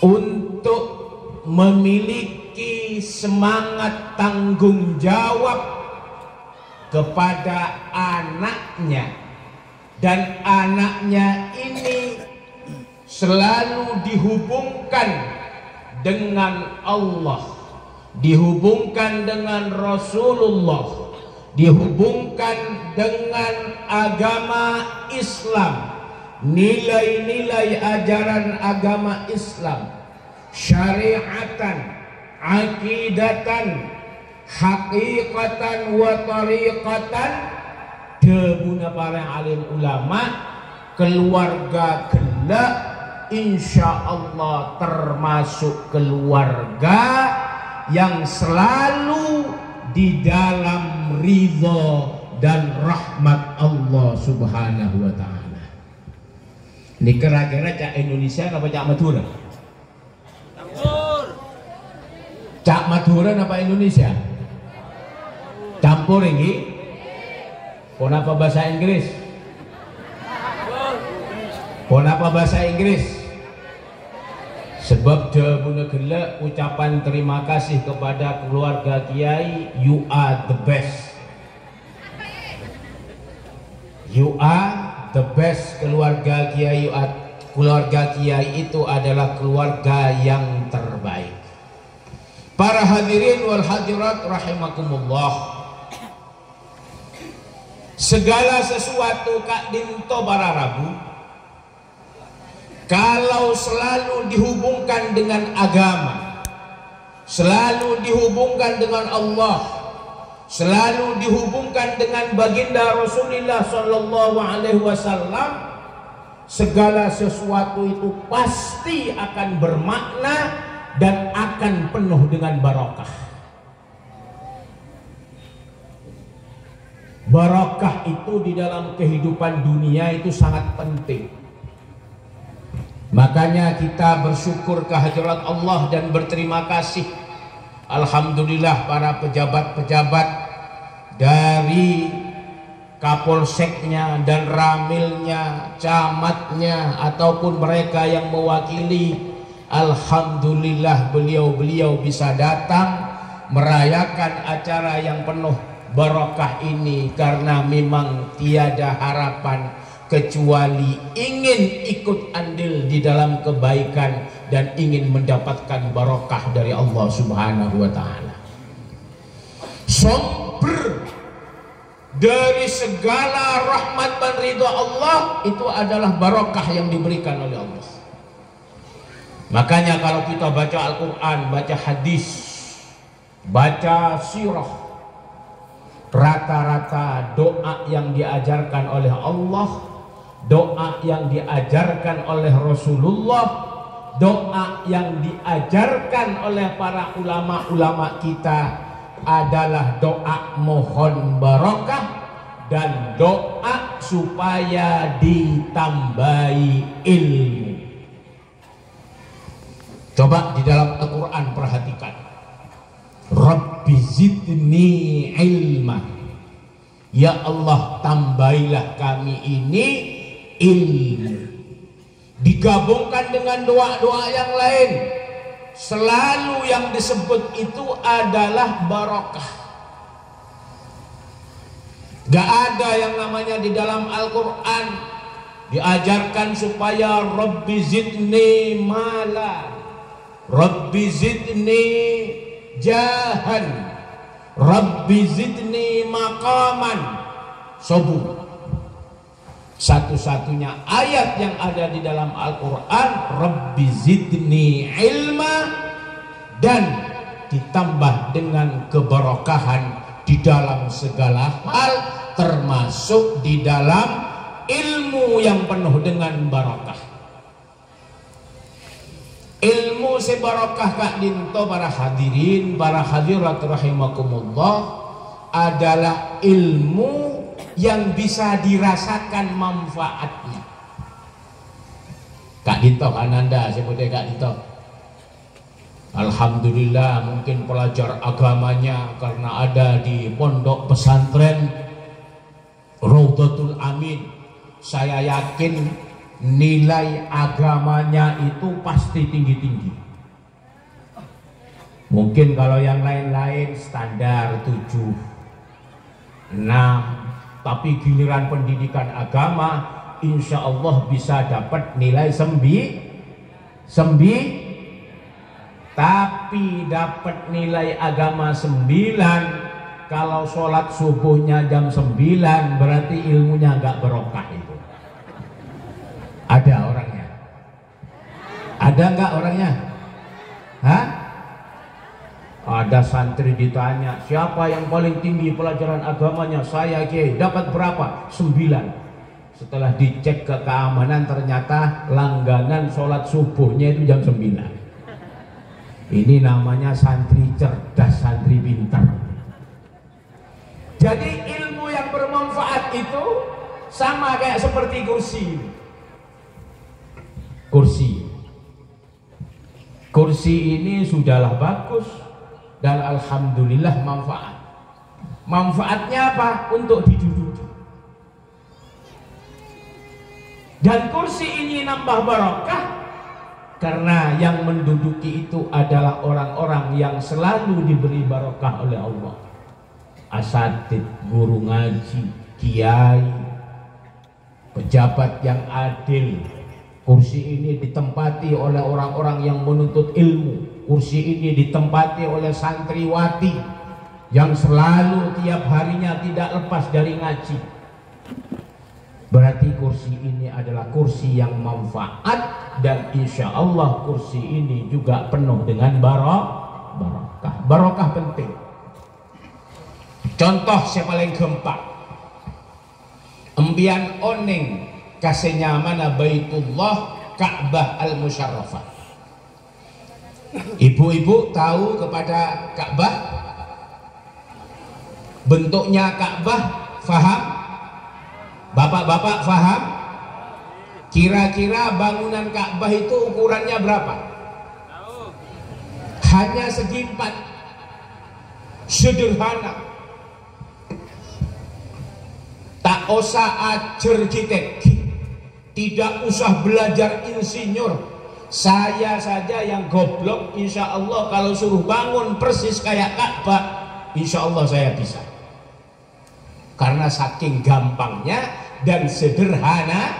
untuk memiliki semangat tanggung jawab kepada anaknya, dan anaknya ini selalu dihubungkan dengan Allah, dihubungkan dengan Rasulullah, dihubungkan dengan agama Islam, nilai-nilai ajaran agama Islam, syariatan, akidatan, haqiqatan wa tariqatan. Debuna para alim ulama, keluarga gelak insya Allah termasuk keluarga yang selalu di dalam ridho dan rahmat Allah subhanahu wa ta'ala. Ini kira-kira cak Indonesia apa cak Madura? Cak Madura apa Indonesia? Campur ini. Kenapa bahasa Inggris? Kenapa bahasa Inggris? Sebab debuna gelak ucapan terima kasih kepada keluarga Kiai. You are the best. You are the best. Keluarga Kiai, keluarga Kiai itu adalah keluarga yang terbaik. Para hadirin wal hadirat rahimakumullah, segala sesuatu kak dinto para rabu kalau selalu dihubungkan dengan agama, selalu dihubungkan dengan Allah, selalu dihubungkan dengan baginda Rasulullah Sallallahu Alaihi Wasallam, segala sesuatu itu pasti akan bermakna dan akan penuh dengan barokah. Barokah itu di dalam kehidupan dunia itu sangat penting. Makanya kita bersyukur kehadirat Allah dan berterima kasih, alhamdulillah, para pejabat-pejabat dari kapolseknya dan ramilnya, camatnya, ataupun mereka yang mewakili, alhamdulillah beliau-beliau bisa datang merayakan acara yang penuh barokah ini, karena memang tiada harapan kecuali ingin ikut andil di dalam kebaikan dan ingin mendapatkan barokah dari Allah Subhanahu wa ta'ala. Sumber dari segala rahmat dan ridha Allah itu adalah barokah yang diberikan oleh Allah. Makanya kalau kita baca Al-Quran, baca hadis, baca sirah, rata-rata doa yang diajarkan oleh Allah, doa yang diajarkan oleh Rasulullah, doa yang diajarkan oleh para ulama-ulama kita adalah doa mohon barokah dan doa supaya ditambahi ilmu. Coba di dalam Al-Quran perhatikan, Rabbi zidni ilma, ya Allah tambahilah kami ini ilmu. Digabungkan dengan doa-doa yang lain, selalu yang disebut itu adalah barokah. Gak ada yang namanya di dalam Al-Quran diajarkan supaya Rabbi zidni mala, Rabbi zidni jahan, Rabbi zidni maqaman. Sobu, satu-satunya ayat yang ada di dalam Al-Quran Rabbi zidni ilma, dan ditambah dengan keberkahan di dalam segala hal, termasuk di dalam ilmu yang penuh dengan barakah. Ilmu sebarakah kak dinto para hadirin, para hadirat rahimakumullah, adalah ilmu yang bisa dirasakan manfaatnya. Kak Dito, Ananda, sebutnya Kak Dito. Alhamdulillah, mungkin pelajar agamanya karena ada di pondok pesantren Raudhatul Amin. Saya yakin nilai agamanya itu pasti tinggi-tinggi. Mungkin kalau yang lain-lain standar 7, 6, tapi giliran pendidikan agama insya Allah bisa dapat nilai 9, tapi dapat nilai agama 9. Kalau sholat subuhnya jam 9 berarti ilmunya nggak berokah itu. Ada orangnya? Ada nggak orangnya? Hah? Ada santri ditanya, siapa yang paling tinggi pelajaran agamanya? Saya Kiai. Dapat berapa? 9. Setelah dicek ke keamanan ternyata langganan sholat subuhnya itu jam 9. Ini namanya santri cerdas, santri pintar. Jadi ilmu yang bermanfaat itu sama kayak seperti kursi. Kursi ini sudahlah bagus dan alhamdulillah manfaat. Manfaatnya apa? Untuk diduduki. Dan kursi ini nambah barokah karena yang menduduki itu adalah orang-orang yang selalu diberi barokah oleh Allah. Asatid, guru ngaji, kiai, pejabat yang adil. Kursi ini ditempati oleh orang-orang yang menuntut ilmu. Kursi ini ditempati oleh santriwati yang selalu tiap harinya tidak lepas dari ngaji. Berarti kursi ini adalah kursi yang manfaat dan insya Allah kursi ini juga penuh dengan barokah. Barokah penting. Contoh yang paling gampang, embian oneng kasihnya mana Baitullah Ka'bah Al-Musyarrafah. Ibu-ibu tahu kepada Ka'bah, bentuknya Ka'bah, faham? Bapak-bapak faham? Kira-kira bangunan Ka'bah itu ukurannya berapa? Hanya segi 4. Sederhana. Tak usah ajar arsitek, tidak usah belajar insinyur. Saya saja yang goblok, insya Allah kalau suruh bangun persis kayak Ka'bah, insya Allah saya bisa. Karena saking gampangnya dan sederhana.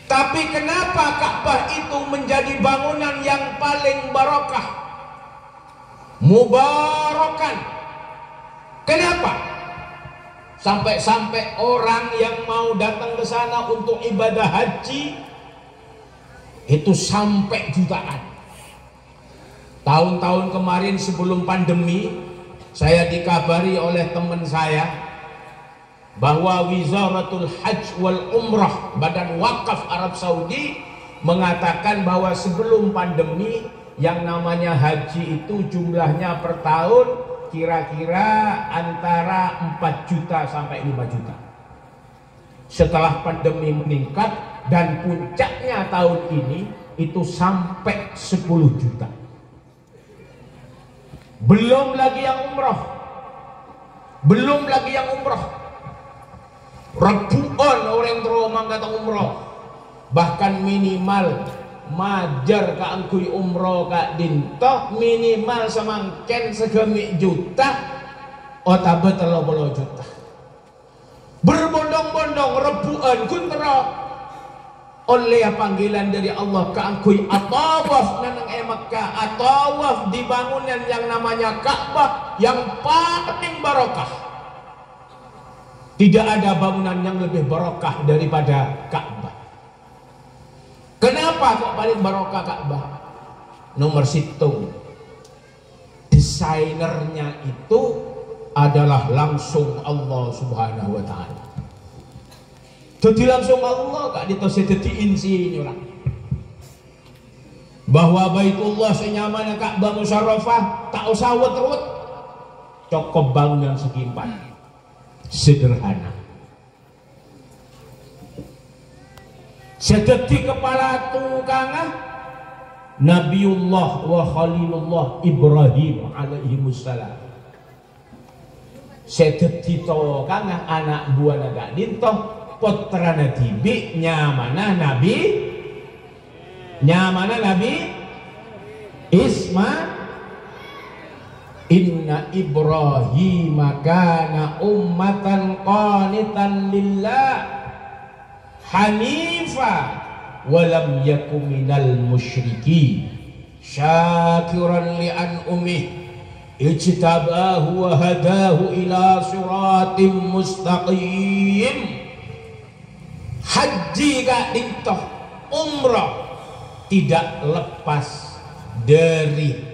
Tapi kenapa Ka'bah itu menjadi bangunan yang paling barokah? Mubarakan. Kenapa? Sampai-sampai orang yang mau datang ke sana untuk ibadah haji itu sampai jutaan. Tahun-tahun kemarin sebelum pandemi, saya dikabari oleh teman saya bahwa Wizaratul Hajj wal Umrah, Badan Wakaf Arab Saudi, mengatakan bahwa sebelum pandemi yang namanya haji itu jumlahnya per tahun kira-kira antara 4 juta sampai 5 juta. Setelah pandemi meningkat dan puncaknya tahun ini itu sampai 10 juta. Belum lagi yang umroh. Ribuan orang teromang datang umroh. Bahkan minimal majar ka angkuy umroh ka dintoh minimal semangken segemik juta otabe 30 juta. Berbondong-bondong ribuan kuntera oleh panggilan dari Allah ka angkuy atawaf nanang Makkah, atawaf di bangunan yang namanya Ka'bah yang paling barokah. Tidak ada bangunan yang lebih barokah daripada Ka'bah. Kenapa kok paling barokah Ka'bah? Nomor 1, desainernya itu adalah langsung Allah Subhanahu wa Ta'ala. Jadi langsung Allah gak ditose dadi insinyur. Bahwa Baitullah senyaman Ka'bah Musyarrafah tak usah wet-wet, cukup bangunan segi 4. Sederhana. Sedeti kepala tukangah Nabiullah wa Khalilullah Ibrahim alaihimussalam. Sedeti tukangah anak buah naga dintoh putrana tibi nyamana Nabi Isma. Inna Ibrahim kana ummatan qanitan lillah hanifa walam yakum minal musyrikin syakiran li an'umih ijtabahu wa hadahu ila siratim mustaqim. Haji gak dintoh, umrah tidak lepas dari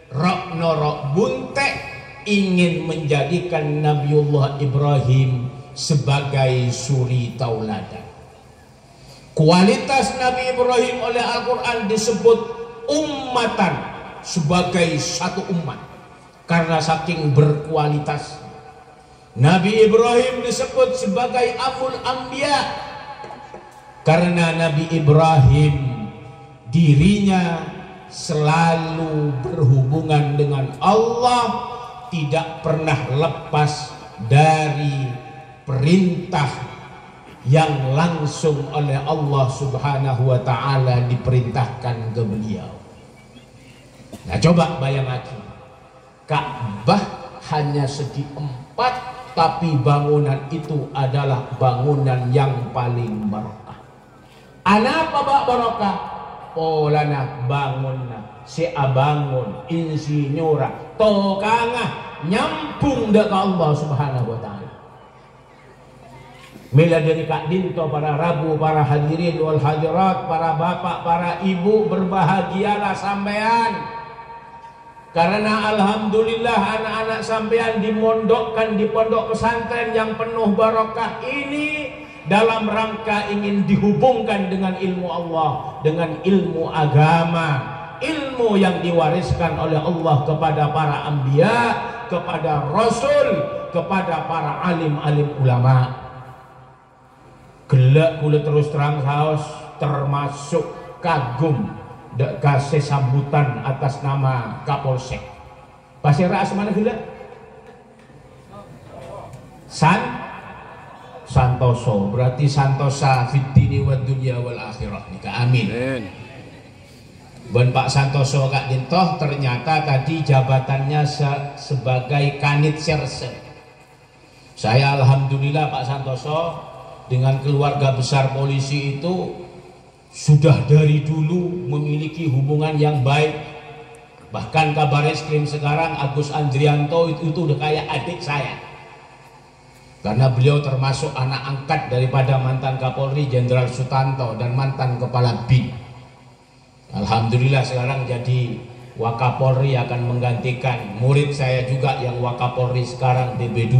rok buntek ingin menjadikan Nabiullah Ibrahim sebagai suri tauladan. Kualitas Nabi Ibrahim oleh Al-Quran disebut ummatan, sebagai satu umat, karena saking berkualitas. Nabi Ibrahim disebut sebagai Abul Anbiya karena Nabi Ibrahim dirinya selalu berhubungan dengan Allah, tidak pernah lepas dari perintah yang langsung oleh Allah Subhanahu wa ta'ala diperintahkan ke beliau. Nah coba bayangkan, Ka'bah hanya segi 4, tapi bangunan itu adalah bangunan yang paling barokah. Apa bak barokah? Polana bangunna, si abangun, insinyura, tokanga, nyampung ke Allah Subhanahu wa ta'ala. Mila dari Kak Dinto, para rabu, para hadirin wal hadirat, para bapak, para ibu, berbahagialah sampean. Karena alhamdulillah anak-anak sampean dimondokkan di pondok pesantren yang penuh barokah ini dalam rangka ingin dihubungkan dengan ilmu Allah, dengan ilmu agama, ilmu yang diwariskan oleh Allah kepada para anbiya, kepada rasul, kepada para alim-alim ulama. Gelak kula terus terang saos, termasuk kagum dak kasih sambutan atas nama Kapolsek. Pasir ras mana gelak? Santoso, berarti santosa fid dini wad dunya wal akhirah nika, amin. Ben Pak Santoso Kak Dintoh ternyata tadi jabatannya sebagai Kanit Serse. Saya alhamdulillah Pak Santoso dengan keluarga besar polisi itu sudah dari dulu memiliki hubungan yang baik. Bahkan Kabareskrim sekarang Agus Andrianto itu udah kayak adik saya. Karena beliau termasuk anak angkat daripada mantan Kapolri Jenderal Sutanto dan mantan Kepala BIN. Alhamdulillah sekarang jadi Wakapolri, akan menggantikan murid saya juga yang Wakapolri sekarang DB2.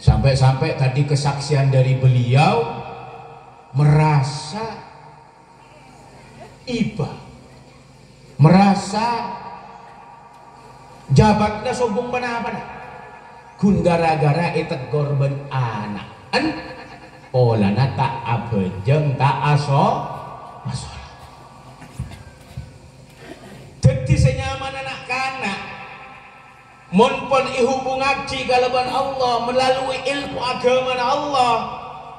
Sampai-sampai tadi kesaksian dari beliau merasa iba, merasa jabatnya sombong mana-mana kun gara-gara itegor ben anak polana tak abejeng tak aso masalah. Jadi senyaman anak kana monpon ihubung ngaji kalaban Allah melalui ilmu agama Allah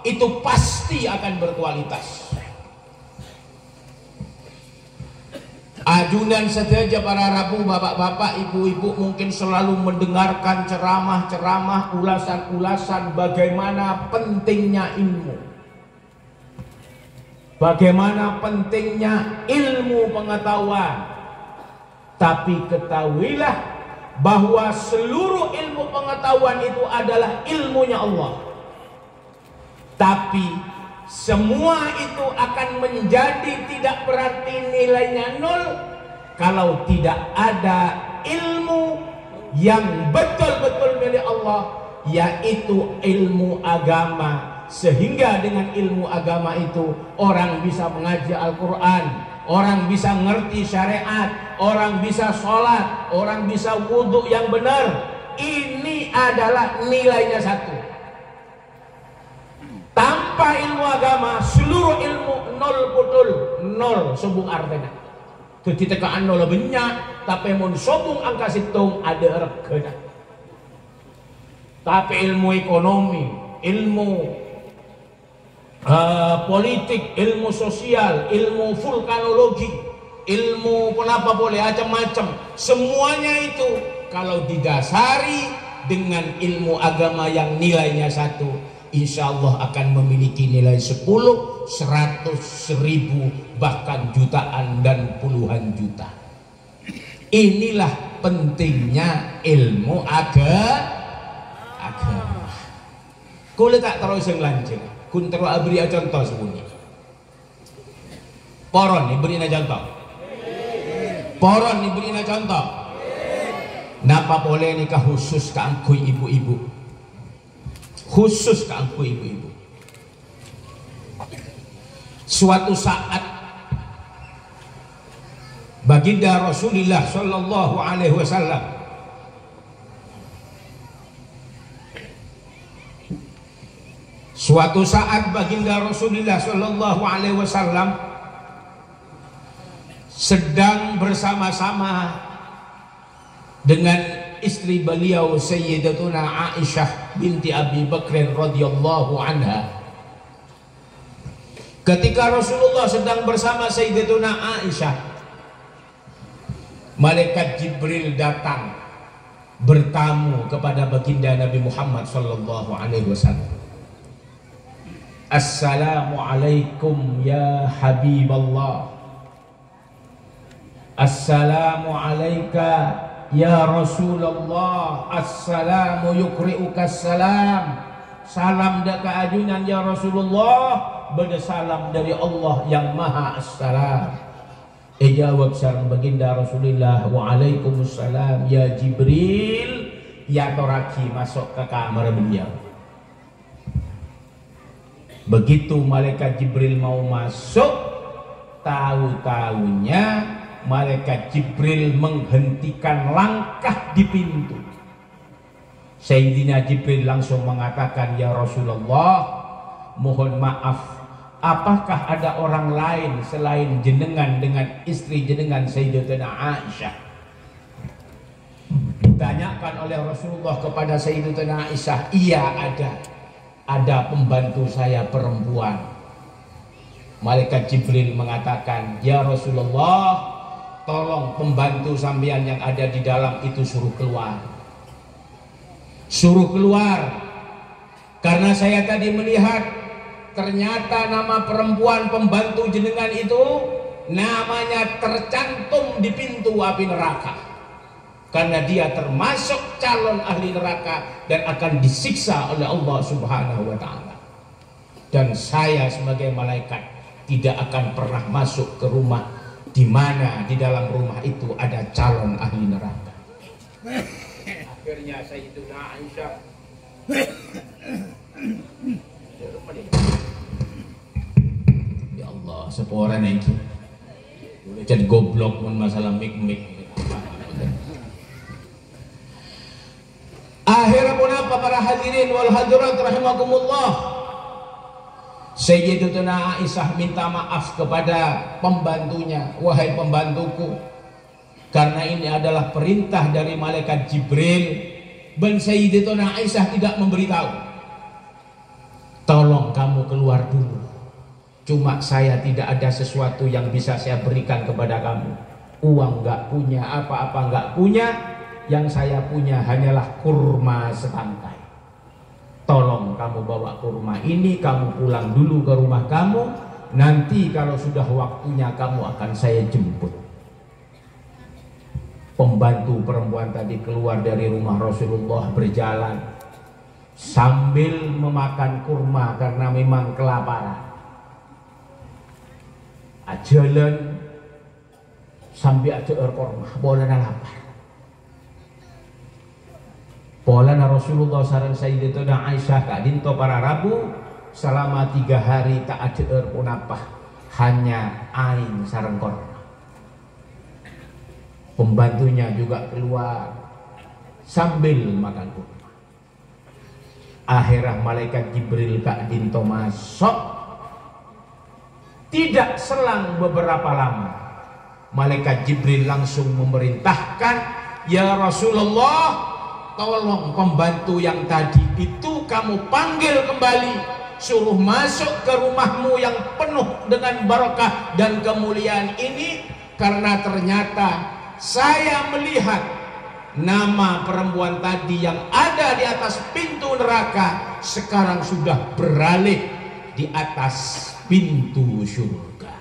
itu pasti akan berkualitas. Ajunan saja para rabu, bapak-bapak, ibu-ibu mungkin selalu mendengarkan ceramah-ceramah, ulasan-ulasan bagaimana pentingnya ilmu, bagaimana pentingnya ilmu pengetahuan. Tapi ketahuilah bahwa seluruh ilmu pengetahuan itu adalah ilmunya Allah. Tapi semua itu akan menjadi tidak berarti nilainya nol kalau tidak ada ilmu yang betul-betul milik Allah, yaitu ilmu agama. Sehingga dengan ilmu agama itu orang bisa mengaji Al-Quran, orang bisa ngerti syariat, orang bisa sholat, orang bisa wudhu yang benar. Ini adalah nilainya satu. Tanpa ilmu agama seluruh ilmu nol betul, nol sobung artena. Jadi tekaan nol banyak, tapi mun sobung angka situng ada regana. tapi ilmu ekonomi, ilmu politik, ilmu sosial, ilmu vulkanologi, ilmu kenapa boleh macam-macam, semuanya itu kalau didasari dengan ilmu agama yang nilainya satu, insya Allah akan memiliki nilai 10, 100, 1000, bahkan jutaan dan puluhan juta. Inilah pentingnya ilmu agama. Kau tak terus lanjut. Kun terus beri contoh sebunyi. Poron diberi contoh. Poron diberi contoh. Napa boleh nikah khusus keangkui ibu-ibu? Khusus keangkui ibu-ibu. Suatu saat baginda Rasulullah Shallallahu Alaihi Wasallam sedang bersama-sama dengan istri beliau Sayyidatuna Aisyah binti Abi Bakr radhiyallahu anha. Ketika Rasulullah sedang bersama Sayyidatuna Aisyah, malaikat Jibril datang bertamu kepada baginda Nabi Muhammad sallallahu alaihi wasallam. Assalamualaikum ya Habiballah. Assalamu alayka ya Rasulullah. Assalamu yukri'uka salam. Salam daka ajunan ya Rasulullah. Bada salam dari Allah yang maha assalam. Jawab sareng baginda Rasulullah, waalaikumsalam ya Jibril. Ya toraki masuk ke kamar beliau. Begitu malaikat Jibril mau masuk, tahu-tahunya malaikat Jibril menghentikan langkah di pintu. Sayyidina Jibril langsung mengatakan, ya Rasulullah, mohon maaf, apakah ada orang lain selain jenengan dengan istri jenengan Sayyidatuna Aisyah? Ditanyakan oleh Rasulullah kepada Sayyidatuna Aisyah, iya ada pembantu saya perempuan. Malaikat Jibril mengatakan, ya Rasulullah, tolong pembantu sampean yang ada di dalam itu suruh keluar. Suruh keluar. Karena saya tadi melihat ternyata nama perempuan pembantu jenengan itu namanya tercantum di pintu api neraka. Karena dia termasuk calon ahli neraka dan akan disiksa oleh Allah Subhanahu wa ta'ala. Dan saya sebagai malaikat tidak akan pernah masuk ke rumah di mana di dalam rumah itu ada calon ahli neraka. Akhirnya Sayyidatuna Aisyah ya Allah, seorang itu udah jadi goblok mun masalah mik-mik. Akhirnya pun apa para hadirin wal hadirat rahimakumullah, Sayyidatuna Aisyah minta maaf kepada pembantunya, wahai pembantuku, karena ini adalah perintah dari malaikat Jibril. Dan Sayyidatuna Aisyah tidak memberitahu. Tolong kamu keluar dulu. Cuma saya tidak ada sesuatu yang bisa saya berikan kepada kamu. Uang nggak punya, apa-apa nggak punya. Yang saya punya hanyalah kurma setangkai. Tolong kamu bawa kurma ini, kamu pulang dulu ke rumah kamu. Nanti kalau sudah waktunya kamu akan saya jemput. Pembantu perempuan tadi keluar dari rumah Rasulullah berjalan sambil memakan kurma karena memang kelaparan. Jalan sambil ada kurma, boleh lapar. Polana Rasulullah sareng Sayyidatuna Aisyah kak dinto para Rabu selama 3 hari tak ada pun apa, hanya ain sareng korma. Pembantunya juga keluar sambil makan kurma. Akhirnya malaikat Jibril kak dinto masuk. Tidak selang beberapa lama, malaikat Jibril langsung memerintahkan, ya Rasulullah, tolong pembantu yang tadi itu kamu panggil kembali, suruh masuk ke rumahmu yang penuh dengan barakah dan kemuliaan ini, karena ternyata saya melihat nama perempuan tadi yang ada di atas pintu neraka sekarang sudah beralih di atas pintu surga.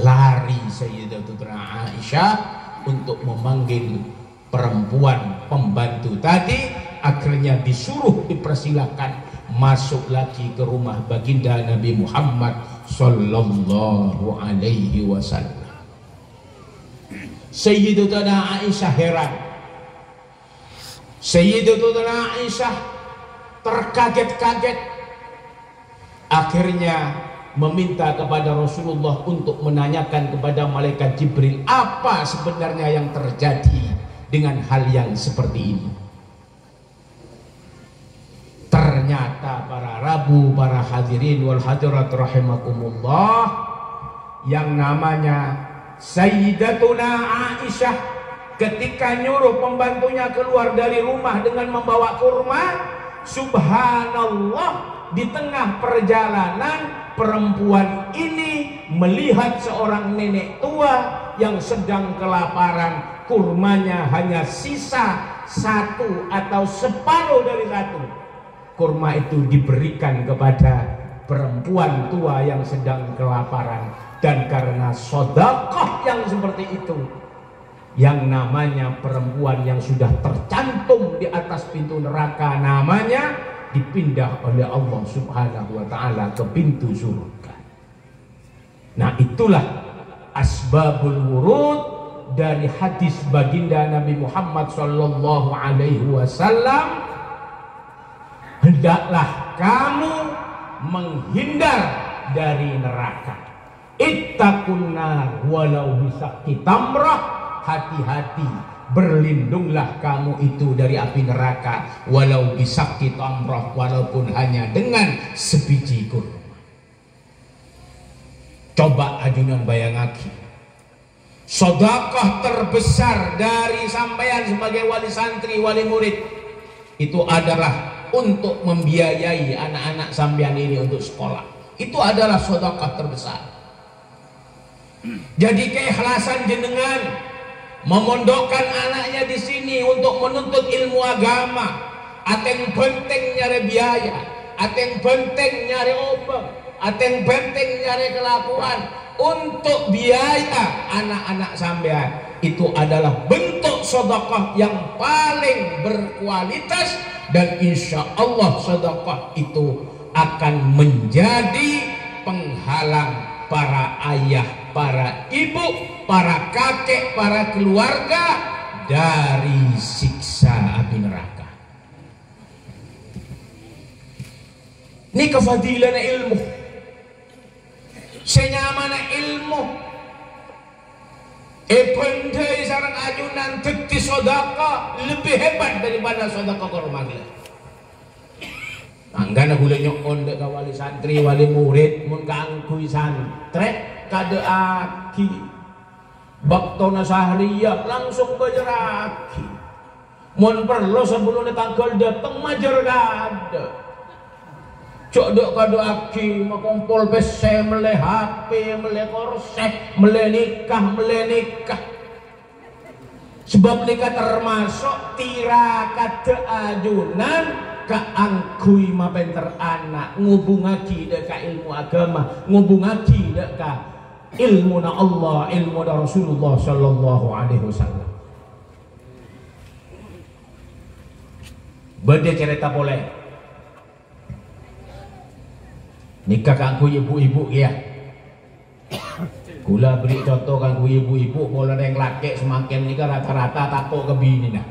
Lari Sayyidatuna Aisyah untuk memanggil perempuan pembantu tadi, akhirnya disuruh dipersilakan masuk lagi ke rumah baginda Nabi Muhammad sallallahu alaihi wasallam. Sayyidatuna Aisyah heran. Sayyidatuna Aisyah terkaget-kaget, akhirnya meminta kepada Rasulullah untuk menanyakan kepada malaikat Jibril apa sebenarnya yang terjadi dengan hal yang seperti ini. Ternyata para rabu, para hadirin wal hadirat rahimakumullah, yang namanya Sayyidatuna Aisyah ketika nyuruh pembantunya keluar dari rumah dengan membawa kurma, subhanallah, di tengah perjalanan perempuan ini melihat seorang nenek tua yang sedang kelaparan, kurmanya hanya sisa satu atau separuh dari satu. Kurma itu diberikan kepada perempuan tua yang sedang kelaparan, dan karena sedekah yang seperti itu, yang namanya perempuan yang sudah tercantum di atas pintu neraka namanya dipindah oleh Allah Subhanahu wa taala ke pintu surga. Nah, itulah asbabul wurud dari hadis baginda Nabi Muhammad sallallahu alaihi wasallam, hendaklah kamu menghindar dari neraka. Ittaqun nar walau bisaqqi tamrah, hati-hati, berlindunglah kamu itu dari api neraka walau bisaqqi tamrah, walaupun hanya dengan sebiji kurma. Coba ajunan bayangake, sedekah terbesar dari sampean sebagai wali santri, wali murid, itu adalah untuk membiayai anak-anak sampean ini untuk sekolah. Itu adalah sedekah terbesar. Jadi keikhlasan jenengan memondokkan anaknya di sini untuk menuntut ilmu agama, ateng benteng nyari biaya, ateng benteng nyari obat, ateng benteng nyari kelakuan untuk biaya anak-anak sampean, itu adalah bentuk sedekah yang paling berkualitas, dan insya Allah sedekah itu akan menjadi penghalang para ayah, para ibu, para kakek, para keluarga dari siksa api neraka. Ini kefadilan ilmu, senyamana ilmu. Bendai sarang ajunan dadi sedekah lebih hebat daripada sedekah kurma. Anggana gula nyokon dek wali santri, wali murid, mun kaangkuy santrek kade aki baktona sahriyah langsung bajar aki. Mun perlu sebelum tanggal datang majar kade. Cok dek kade aki makompol pese, mele HP, mele korseh, mele nikah. Sebab nikah termasuk tirakat ajunan kaangkui mapenter anak, ngubungaki dek ka ilmu agama, ngubungaki dek ka ilmu na Allah, ilmu na Rasulullah sallallahu alaihi wasallam. Bade cerita boleh nikah kaangkui ibu-ibu ya. Gula beri contoh kaangkui ibu-ibu, mulai yang laki semakin nikah rata-rata takut ke bini nah.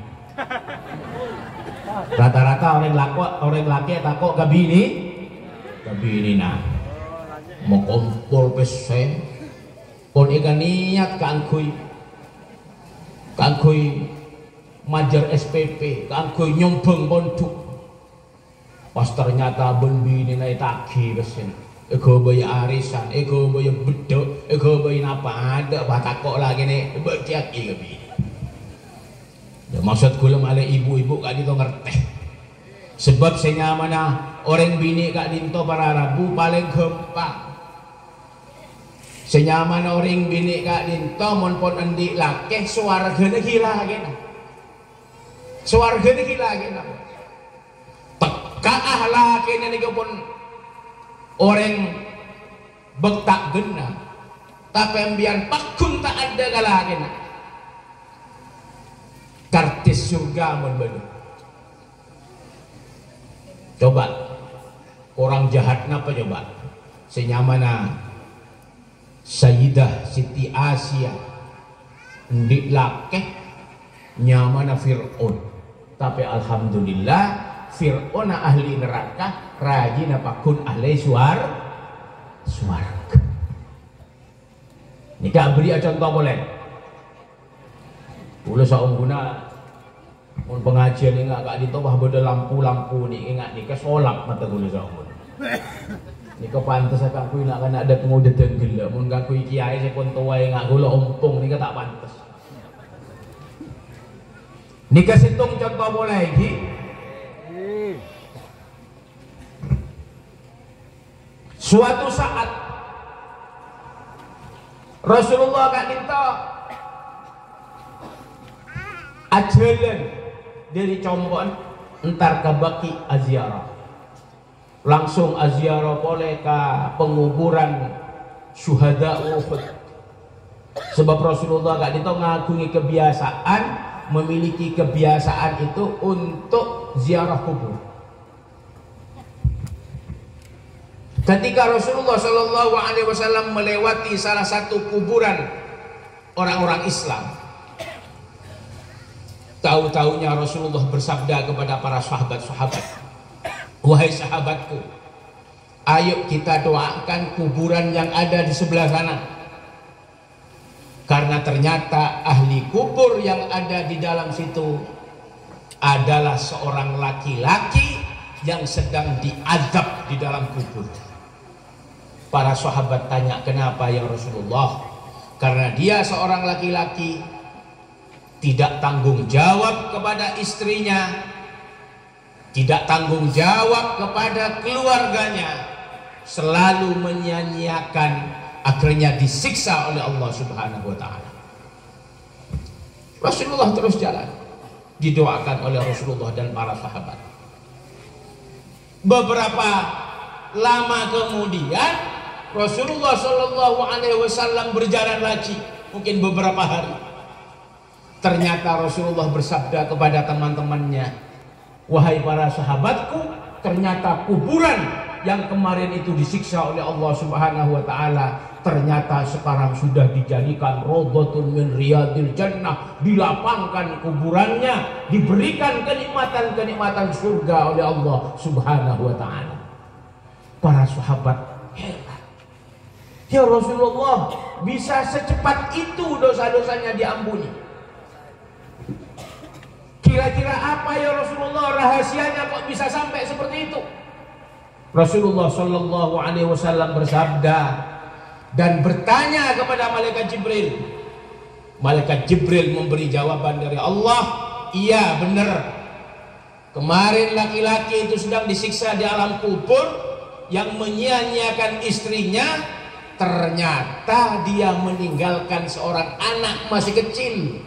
Rata-rata orang laki takut ke bini nah. Mau kompol pesen pun ikan niat kaangkui majar SPP, kaangkui nyombeng pondok, pas ternyata ben bini naik taki pesen. Ego bayi arisan, ego bayi bedok, ego bayi apa ada, batakok lagi nih, berkiaki ke bini. Ya, maksud kula ale ibu-ibu kak dito ngerteh. Sebab senyamana orang bini kak dinto para rabu paling gampang. Senyamana orang bini kak dinto mon pon endi laki swargane gila kena. Swargane gila kena. Teka ahlakene niku pun orang bektak gena. Tapi ambian pakun tak ada galakena. Kartis surga mon bener. Coba orang jahat napa coba? Senyamana Sayyidah Siti Asia ndik lakeh nyamana Fir'aun. Tapi alhamdulillah Fir'aun ahli neraka, rajina pakun ahli suarga. Nikah beri contoh boleh. Ulah saung guna mun pengajian ingat kak ditobah beda lampu-lampu nih ingat nih kesolak mata gula saung. Nih pantas akak kui nak kan ada pengudet tenggel. Mun gak kui kiai saya pun tua ingat gula ompong nih tak pantas. Nikah situng contoh boleh lagi. Suatu saat Rasulullah kak dinto ajalan dari combon entar ke baki aziarah langsung aziarah boleh ke penguburan syuhada Uhud. Sebab Rasulullah gak dinto ngagungi kebiasaan, memiliki kebiasaan itu untuk ziarah kubur. Ketika Rasulullah Shallallahu Alaihi Wasallam melewati salah satu kuburan orang-orang Islam, tahu-tahunya Rasulullah bersabda kepada para sahabat-sahabat, wahai sahabatku, ayo kita doakan kuburan yang ada di sebelah sana, karena ternyata ahli kubur yang ada di dalam situ adalah seorang laki-laki yang sedang diazab di dalam kubur. Para sahabat tanya, kenapa ya Rasulullah? Karena dia seorang laki-laki, tidak tanggung jawab kepada istrinya, tidak tanggung jawab kepada keluarganya, selalu menyia-nyiakan, akhirnya disiksa oleh Allah Subhanahu wa Ta'ala. Rasulullah terus jalan, didoakan oleh Rasulullah dan para sahabat. Beberapa lama kemudian Rasulullah Shallallahu Alaihi Wasallam berjalan lagi, mungkin beberapa hari. Ternyata Rasulullah bersabda kepada teman-temannya, wahai para sahabatku, ternyata kuburan yang kemarin itu disiksa oleh Allah Subhanahu Wa Taala, ternyata sekarang sudah dijadikan rawdatun min riyadil jannah, dilapangkan kuburannya, diberikan kenikmatan-kenikmatan surga oleh Allah Subhanahu Wa Taala. Para sahabat heran. Ya Rasulullah, bisa secepat itu dosa-dosanya diampuni? Kira-kira apa ya Rasulullah rahasianya kok bisa sampai seperti itu? Rasulullah Shallallahu Alaihi Wasallam bersabda dan bertanya kepada malaikat Jibril. Malaikat Jibril memberi jawaban dari Allah, iya benar. Kemarin laki-laki itu sedang disiksa di alam kubur yang menyia-nyiakan istrinya. Ternyata dia meninggalkan seorang anak masih kecil,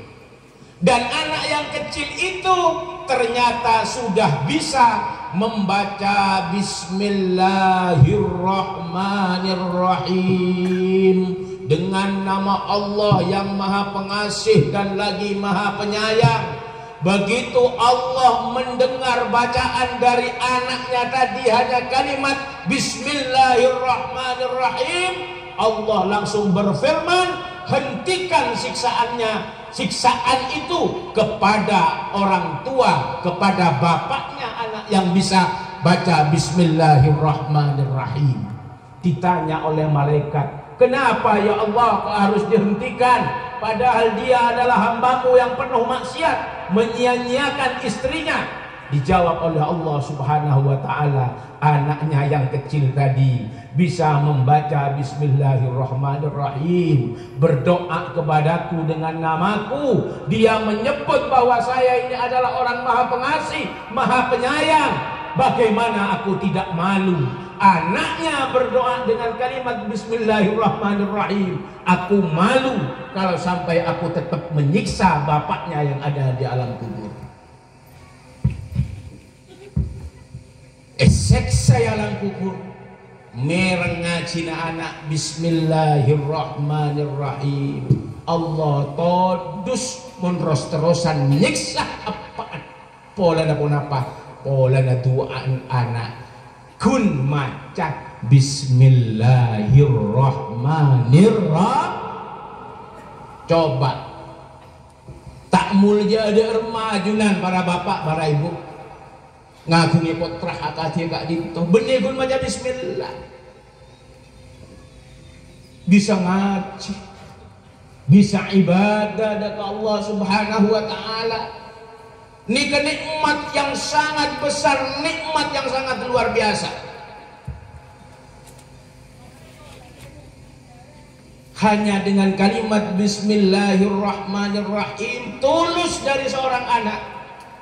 dan anak yang kecil itu ternyata sudah bisa membaca Bismillahirrahmanirrahim dengan nama Allah yang Maha Pengasih dan lagi Maha Penyayang. Begitu Allah mendengar bacaan dari anaknya tadi hanya kalimat Bismillahirrahmanirrahim, Allah langsung berfirman, hentikan siksaan itu kepada orang tua, kepada bapaknya anak yang bisa baca Bismillahirrahmanirrahim. Ditanya oleh malaikat, kenapa ya Allah kok harus dihentikan? Padahal dia adalah hambamu yang penuh maksiat, menyia-nyiakan istrinya. dijawab oleh Allah Subhanahu wa taala. Anaknya yang kecil tadi bisa membaca bismillahirrahmanirrahim, berdoa kepadaku dengan namaku. Dia menyebut bahwa saya ini adalah orang maha pengasih, maha penyayang. Bagaimana aku tidak malu? Anaknya berdoa dengan kalimat bismillahirrahmanirrahim. Aku malu kalau sampai aku tetap menyiksa bapaknya yang ada di alam kubur. Seksa alam kubur. Mereng ngaji anak bismillahirrahmanirrahim. Allah todus menros terusan nyiksa apaan? Pola na pun apa? Pola na duaan anak. Kun maca bismillahirrahmanirrahim. Coba tak mulja ada remajunan para bapak, para ibu. Ngagungi putra akadnya kak dinto benih gun maca bismillah, bisa ngaji, bisa ibadah dari Allah Subhanahu wa taala. Ini nikmat yang sangat besar, nikmat yang sangat luar biasa. Hanya dengan kalimat bismillahirrahmanirrahim tulus dari seorang anak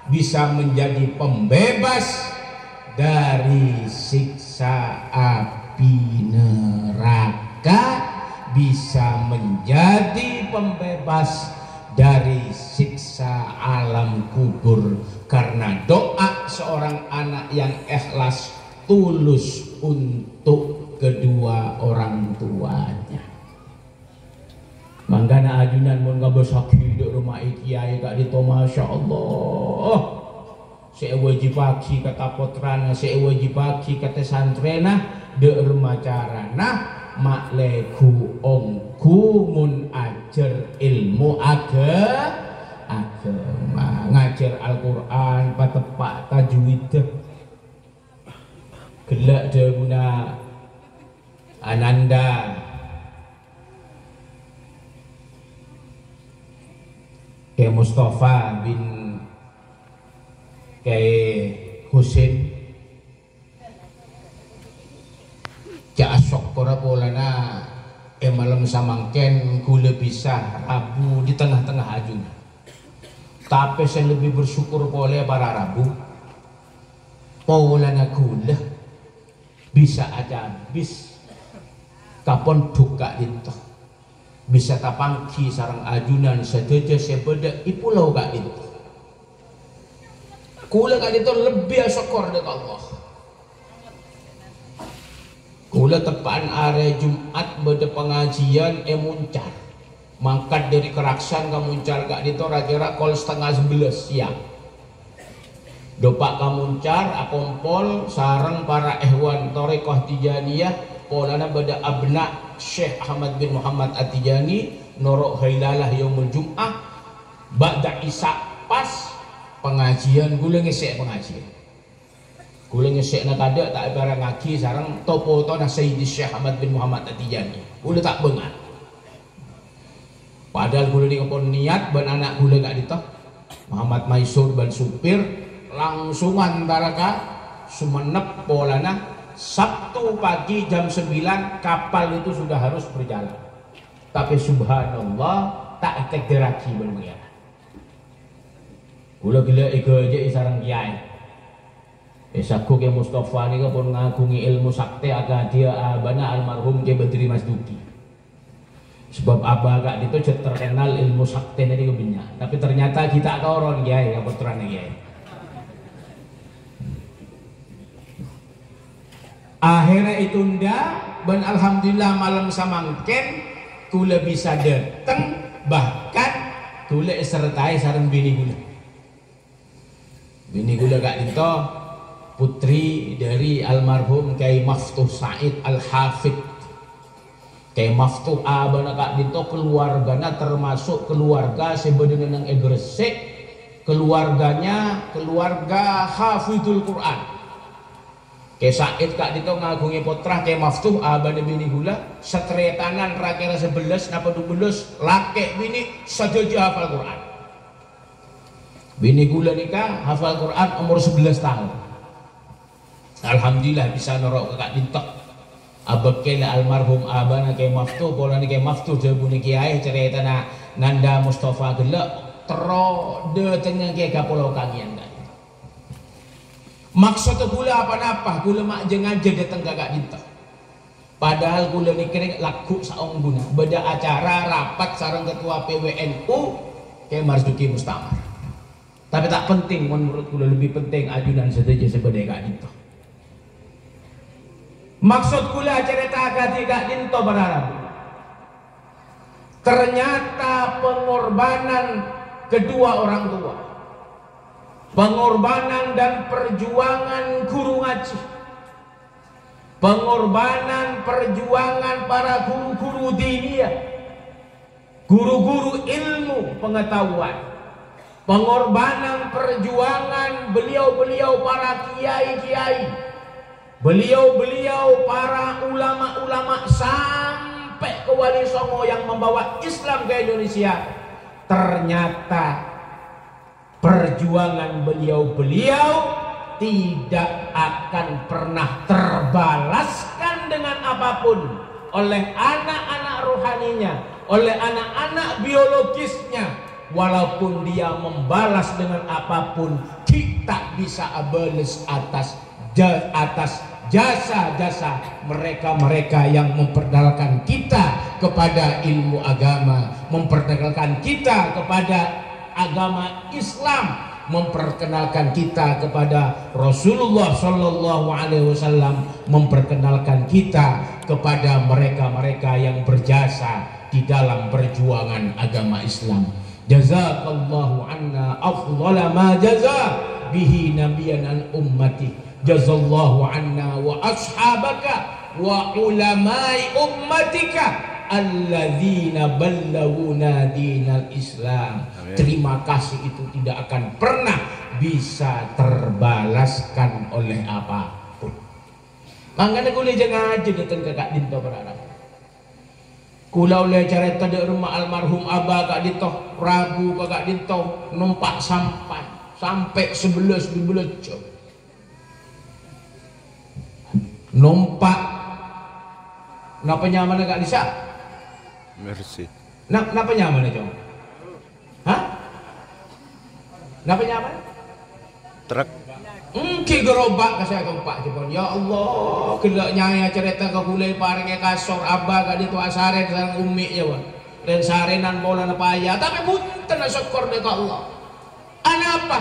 bisa menjadi pembebas dari siksa api neraka, bisa menjadi pembebas dari siksa alam kubur karena doa seorang anak yang ikhlas tulus untuk kedua orang tuanya. Manggana ajunan mun ngabesaki di rumah kiai kak dito, masya Allah. Saya wajib pagi kata putrana, saya wajib pagi kata santrena de rumah carana makleku ongku mun ajar ilmu agama, ngajar Al-Quran patepak tajwid gelak de guna ananda kayak Mustafa bin kayak Husin ja asok kora polana malam samangken kula bisa Rabu di tengah-tengah ajunan. Tapi saya lebih bersyukur boleh para Rabu polana kula bisa aja habis kapon duka itu bisa tapangki sarang ajunan sedeja sebeda ipulau kak itu kula kak itu lebih syukur dari Allah. Kula tepan area Jumat beda pengajian muncar mangkat dari Keraksan ke muncar kak itu kira-kira kol 10:30 siang dopak ke muncar akompol sarang para ehwan Torekoh Tijaniyah polana beda abna Syekh Ahmad bin Muhammad At-Tijani norok hailalah yaumul Jum'ah ba'da isya pas pengajian gula ngesek pengajian gula ngesek nak ada tak barang ngaji sarang topo to na Sayyidi Syekh Ahmad bin Muhammad At-Tijani gula tak bengat padahal gula ni kapon niat ban anak gula gak ditah Muhammad Maisur ban supir langsung antara ka sumenep polana Sabtu pagi jam 9 kapal itu sudah harus berjalan. Tapi subhanallah tak kegeraki bermulia. Kula gila ego aja sarang kiai. Esaku ke Mustafa ni pun ngagungi ilmu sakti agak dia abana almarhum ke Badri Mas Duki. Sebab abah agak itu terkenal ilmu sakti ni kebinya. Tapi ternyata kita orang kiai, apa putrane kiai. Akhirnya itu ndak dan alhamdulillah malam samangken kula bisa datang bahkan kula sertai sareng bini kula gak dito putri dari almarhum Kiai Maftuh Said Al-Hafid. Kiai Maftuh abana gak dito keluarganya termasuk keluarga sebenarnya nang Gresik, keluarganya keluarga Hafidul Quran. Kayak Said kak dito ngagungi putra kayak Maftuh abane bini gula setretanan rakira 11 napa 12 laki bini saja hafal Quran Bini gula nikah hafal Quran umur 11 tahun. Alhamdulillah bisa norok kakak dintok. Abekela almarhum abana ke maftuh, pola ni ke maftuh jebuni kiai cerita na Nanda Mustafa gelak tero de tengah ke pulau kangian dah. Maksud gula apa-apa, gula mak jangan aja datang kakak dintok. Padahal gula ni kering laku saong guna. Beda acara rapat sarang ketua PWNU ke Marzuki Mustamar. Tapi tak penting, menurut gula lebih penting ajudan saja sebagai kak dintok. Maksud kula cerita kak dinto berharap ternyata pengorbanan kedua orang tua, pengorbanan dan perjuangan guru ngaji, pengorbanan perjuangan para guru-guru diniyah, guru-guru ilmu pengetahuan, pengorbanan perjuangan beliau-beliau para kiai-kiai, beliau-beliau para ulama-ulama sampai ke Wali Songo yang membawa Islam ke Indonesia. Ternyata perjuangan beliau-beliau tidak akan pernah terbalaskan dengan apapun oleh anak-anak rohaninya, oleh anak-anak biologisnya. Walaupun dia membalas dengan apapun, kita bisa balas atas jasa-jasa mereka-mereka yang memperkenalkan kita kepada ilmu agama, memperkenalkan kita kepada agama Islam, memperkenalkan kita kepada Rasulullah Shallallahu Alaihi Wasallam, memperkenalkan kita kepada mereka-mereka yang berjasa di dalam perjuangan agama Islam. Jazakallahu anna afdhala ma jaza bihi nabiyyan an ummati. Jazallahu anna wa ashabaka wa ulamai ummatika alladzina ballaguna dinal Islam. Amin. Terima kasih itu tidak akan pernah bisa terbalaskan oleh apapun. Makanya kula jangan aja datang ke Kak Dinto berharap. Kula oleh cerita di rumah almarhum Abah Kak Dinto, Rabu Kak Dinto numpak sampai 11 jam. Numpak napa nyaman Kak Lisa? Mercy. Napa nyaman Cong? Hah? Napa nyaman? Truk. Ki gerobak ka saya tumpak jepon. Ya Allah, gelak nyaya cerita ke kulai paring kasor Abah Kak Dinto asaren sareng umi ya Wan. Dan sarenan pola na paya, tapi punten na syukur dek Allah. Apa?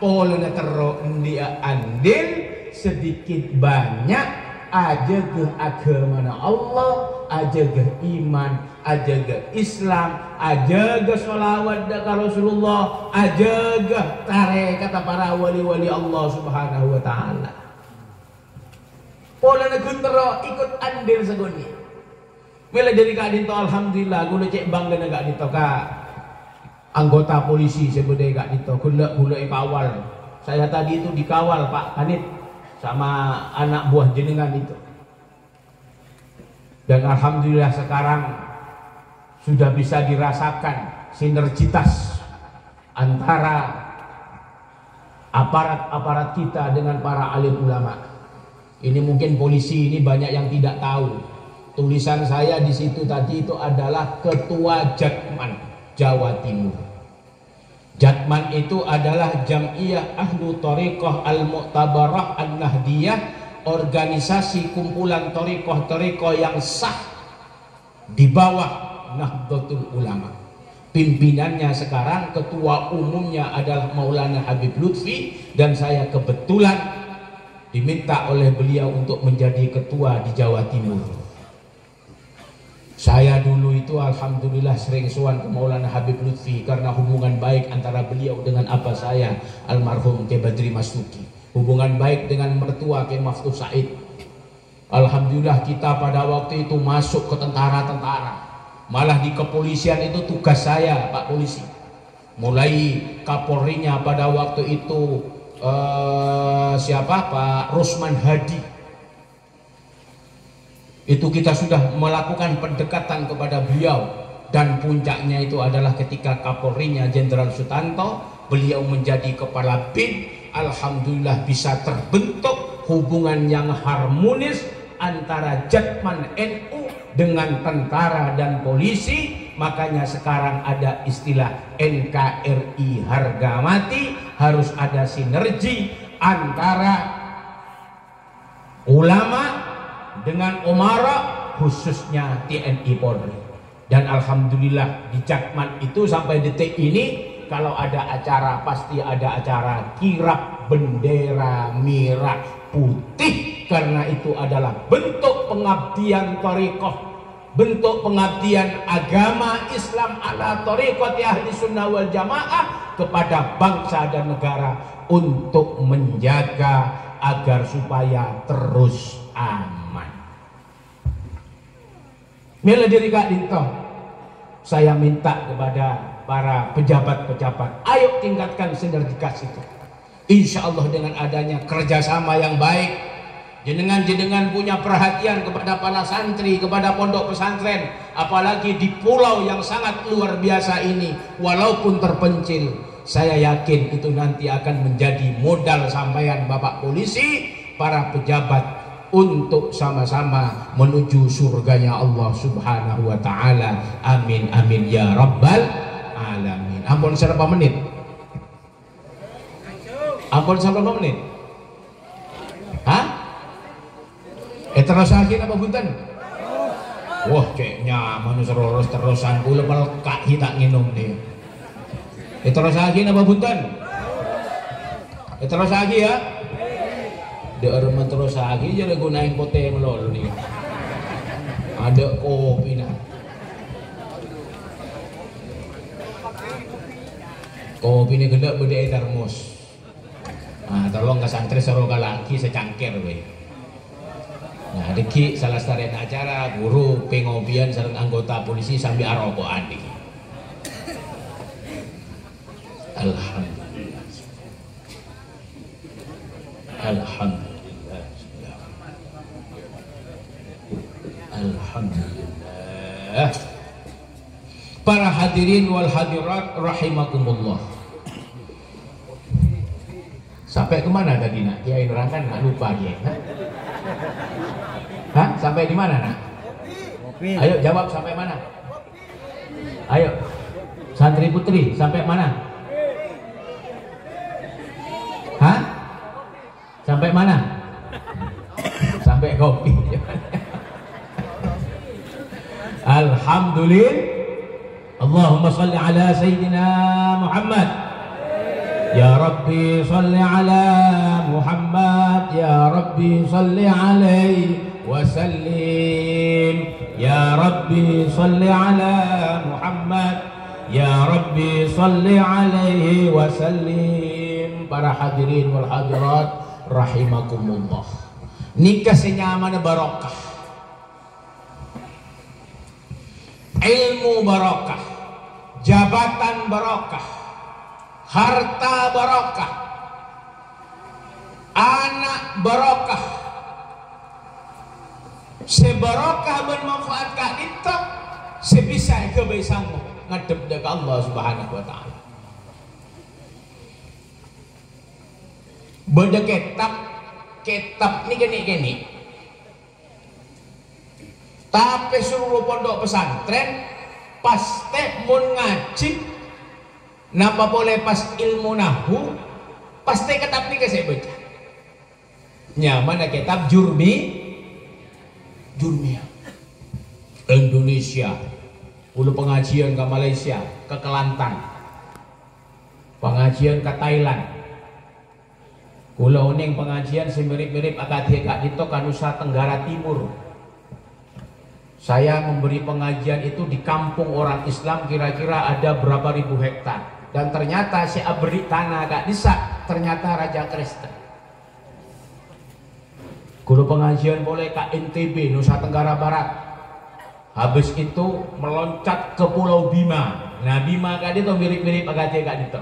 Pola na tero dia andil sedikit banyak aja ke agama Allah, aja ke iman, aja ke Islam, aja ke sholawat ke Rasulullah, aja ke tarekat para wali-wali Allah Subhanahu wa taala. Pola na guntero ikut andil segoni. Mila dari Kak Dinto alhamdulillah gula cek bangga na Kak Dinto ka anggota polisi sebudaya Kak Dinto gula kawal. Saya tadi itu dikawal Pak Kanit sama anak buah jenengan itu. Dan alhamdulillah sekarang sudah bisa dirasakan sinergitas antara aparat-aparat kita dengan para alim ulama. Ini mungkin polisi ini banyak yang tidak tahu. Tulisan saya di situ tadi itu adalah Ketua Jatman Jawa Timur. Jatman itu adalah Jam'iyah Ahlu Thariqah Al-Mu'tabarah An-Nahdiyah, organisasi kumpulan thariqah-thariqah yang sah di bawah Nahdlatul Ulama. Pimpinannya sekarang, ketua umumnya adalah Maulana Habib Lutfi, dan saya kebetulan diminta oleh beliau untuk menjadi ketua di Jawa Timur. Saya dulu itu alhamdulillah sering sowan ke Maulana Habib Lutfi karena hubungan baik antara beliau dengan abah saya almarhum Ki Badri Masuki, hubungan baik dengan mertua Ki Maftuh Said. Alhamdulillah kita pada waktu itu masuk ke tentara-tentara, malah di kepolisian itu tugas saya Pak Polisi. Mulai Kapolrinya pada waktu itu siapa Pak Rusman Hadi. Itu kita sudah melakukan pendekatan kepada beliau, dan puncaknya itu adalah ketika Kapolrinya Jenderal Sutanto, beliau menjadi kepala BIN. Alhamdulillah bisa terbentuk hubungan yang harmonis antara Jatman NU dengan tentara dan polisi. Makanya sekarang ada istilah NKRI harga mati. Harus ada sinergi antara ulama dengan umara, khususnya TNI Polri. Dan alhamdulillah di Jatman itu sampai detik ini kalau ada acara pasti ada acara kirap bendera merah putih, karena itu adalah bentuk pengabdian thariqah, bentuk pengabdian agama Islam ala thariqati ahli sunnah wal jamaah kepada bangsa dan negara untuk menjaga agar supaya terus aman. Mila diri Kak Dito, saya minta kepada para pejabat-pejabat, ayo tingkatkan sinergitas itu. Insya Allah dengan adanya kerjasama yang baik, jenengan punya perhatian kepada para santri, kepada pondok pesantren, apalagi di pulau yang sangat luar biasa ini, walaupun terpencil, saya yakin itu nanti akan menjadi modal sampean Bapak polisi, para pejabat, untuk sama-sama menuju surganya Allah Subhanahu wa ta'ala. Amin amin ya rabbal alamin. Ampun berapa menit? Ampun berapa menit? Hah? Terus lagi apa bunten? Wah cek nyaman terusan kula melekak tak nginum nih. Terus lagi apa bunten? Terus lagi ya. Dia terus lagi jadi gunain pote melol nih. Ada kopi nah. Kopi ini gede beda termos. Nah, tolong ke santri seru lagi secangkir we. Nah, deki salah satu acara guru pengopian sareng anggota polisi sambil arokokan diki. Alhamdulillah. Alhamdulillah. Alhamdulillah. Para hadirin wal hadirat rahimakumullah. Sampai kemana tadi nak? Kiai nerangkan nggak lupa dia. Hah? Sampai di mana nak? Ayo jawab sampai mana? Ayo, santri putri sampai mana? Hah? Sampai mana? Sampai kopi. Alhamdulillah. Allahumma salli ala Sayyidina Muhammad. Ya Rabbi salli ala Muhammad. Ya Rabbi salli alaihi wa sallim. Ya Rabbi salli ala Muhammad. Ya Rabbi salli alaihi wa sallim. Para hadirin wal hadirat rahimakumullah. Nikah senyaman barokah, ilmu barokah, jabatan barokah, harta barokah, anak barokah, sebarokah bermanfaat kah itu sebisa kebisamu ngadep dekat Allah Subhanahu wa ta'ala. Beda kitab ni gini tapi seluruh pondok pesantren pasti mun ngaji napa boleh pas ilmu nahu pasti kitab ni saya baca nyaman kitab Jurmiyah Indonesia, ulu pengajian ke Malaysia, ke Kelantan, pengajian ke Thailand, kula uning pengajian semirip-mirip akademik dito ka Nusa Tenggara Timur. Saya memberi pengajian itu di kampung orang Islam kira-kira ada berapa ribu hektar, dan ternyata saya beri tanah Kak Disa ternyata Raja Kristen. Kula pengajian boleh ke NTB Nusa Tenggara Barat. Habis itu meloncat ke Pulau Bima. Nah Bima Kak dito mirip-mirip akademik Kak dito.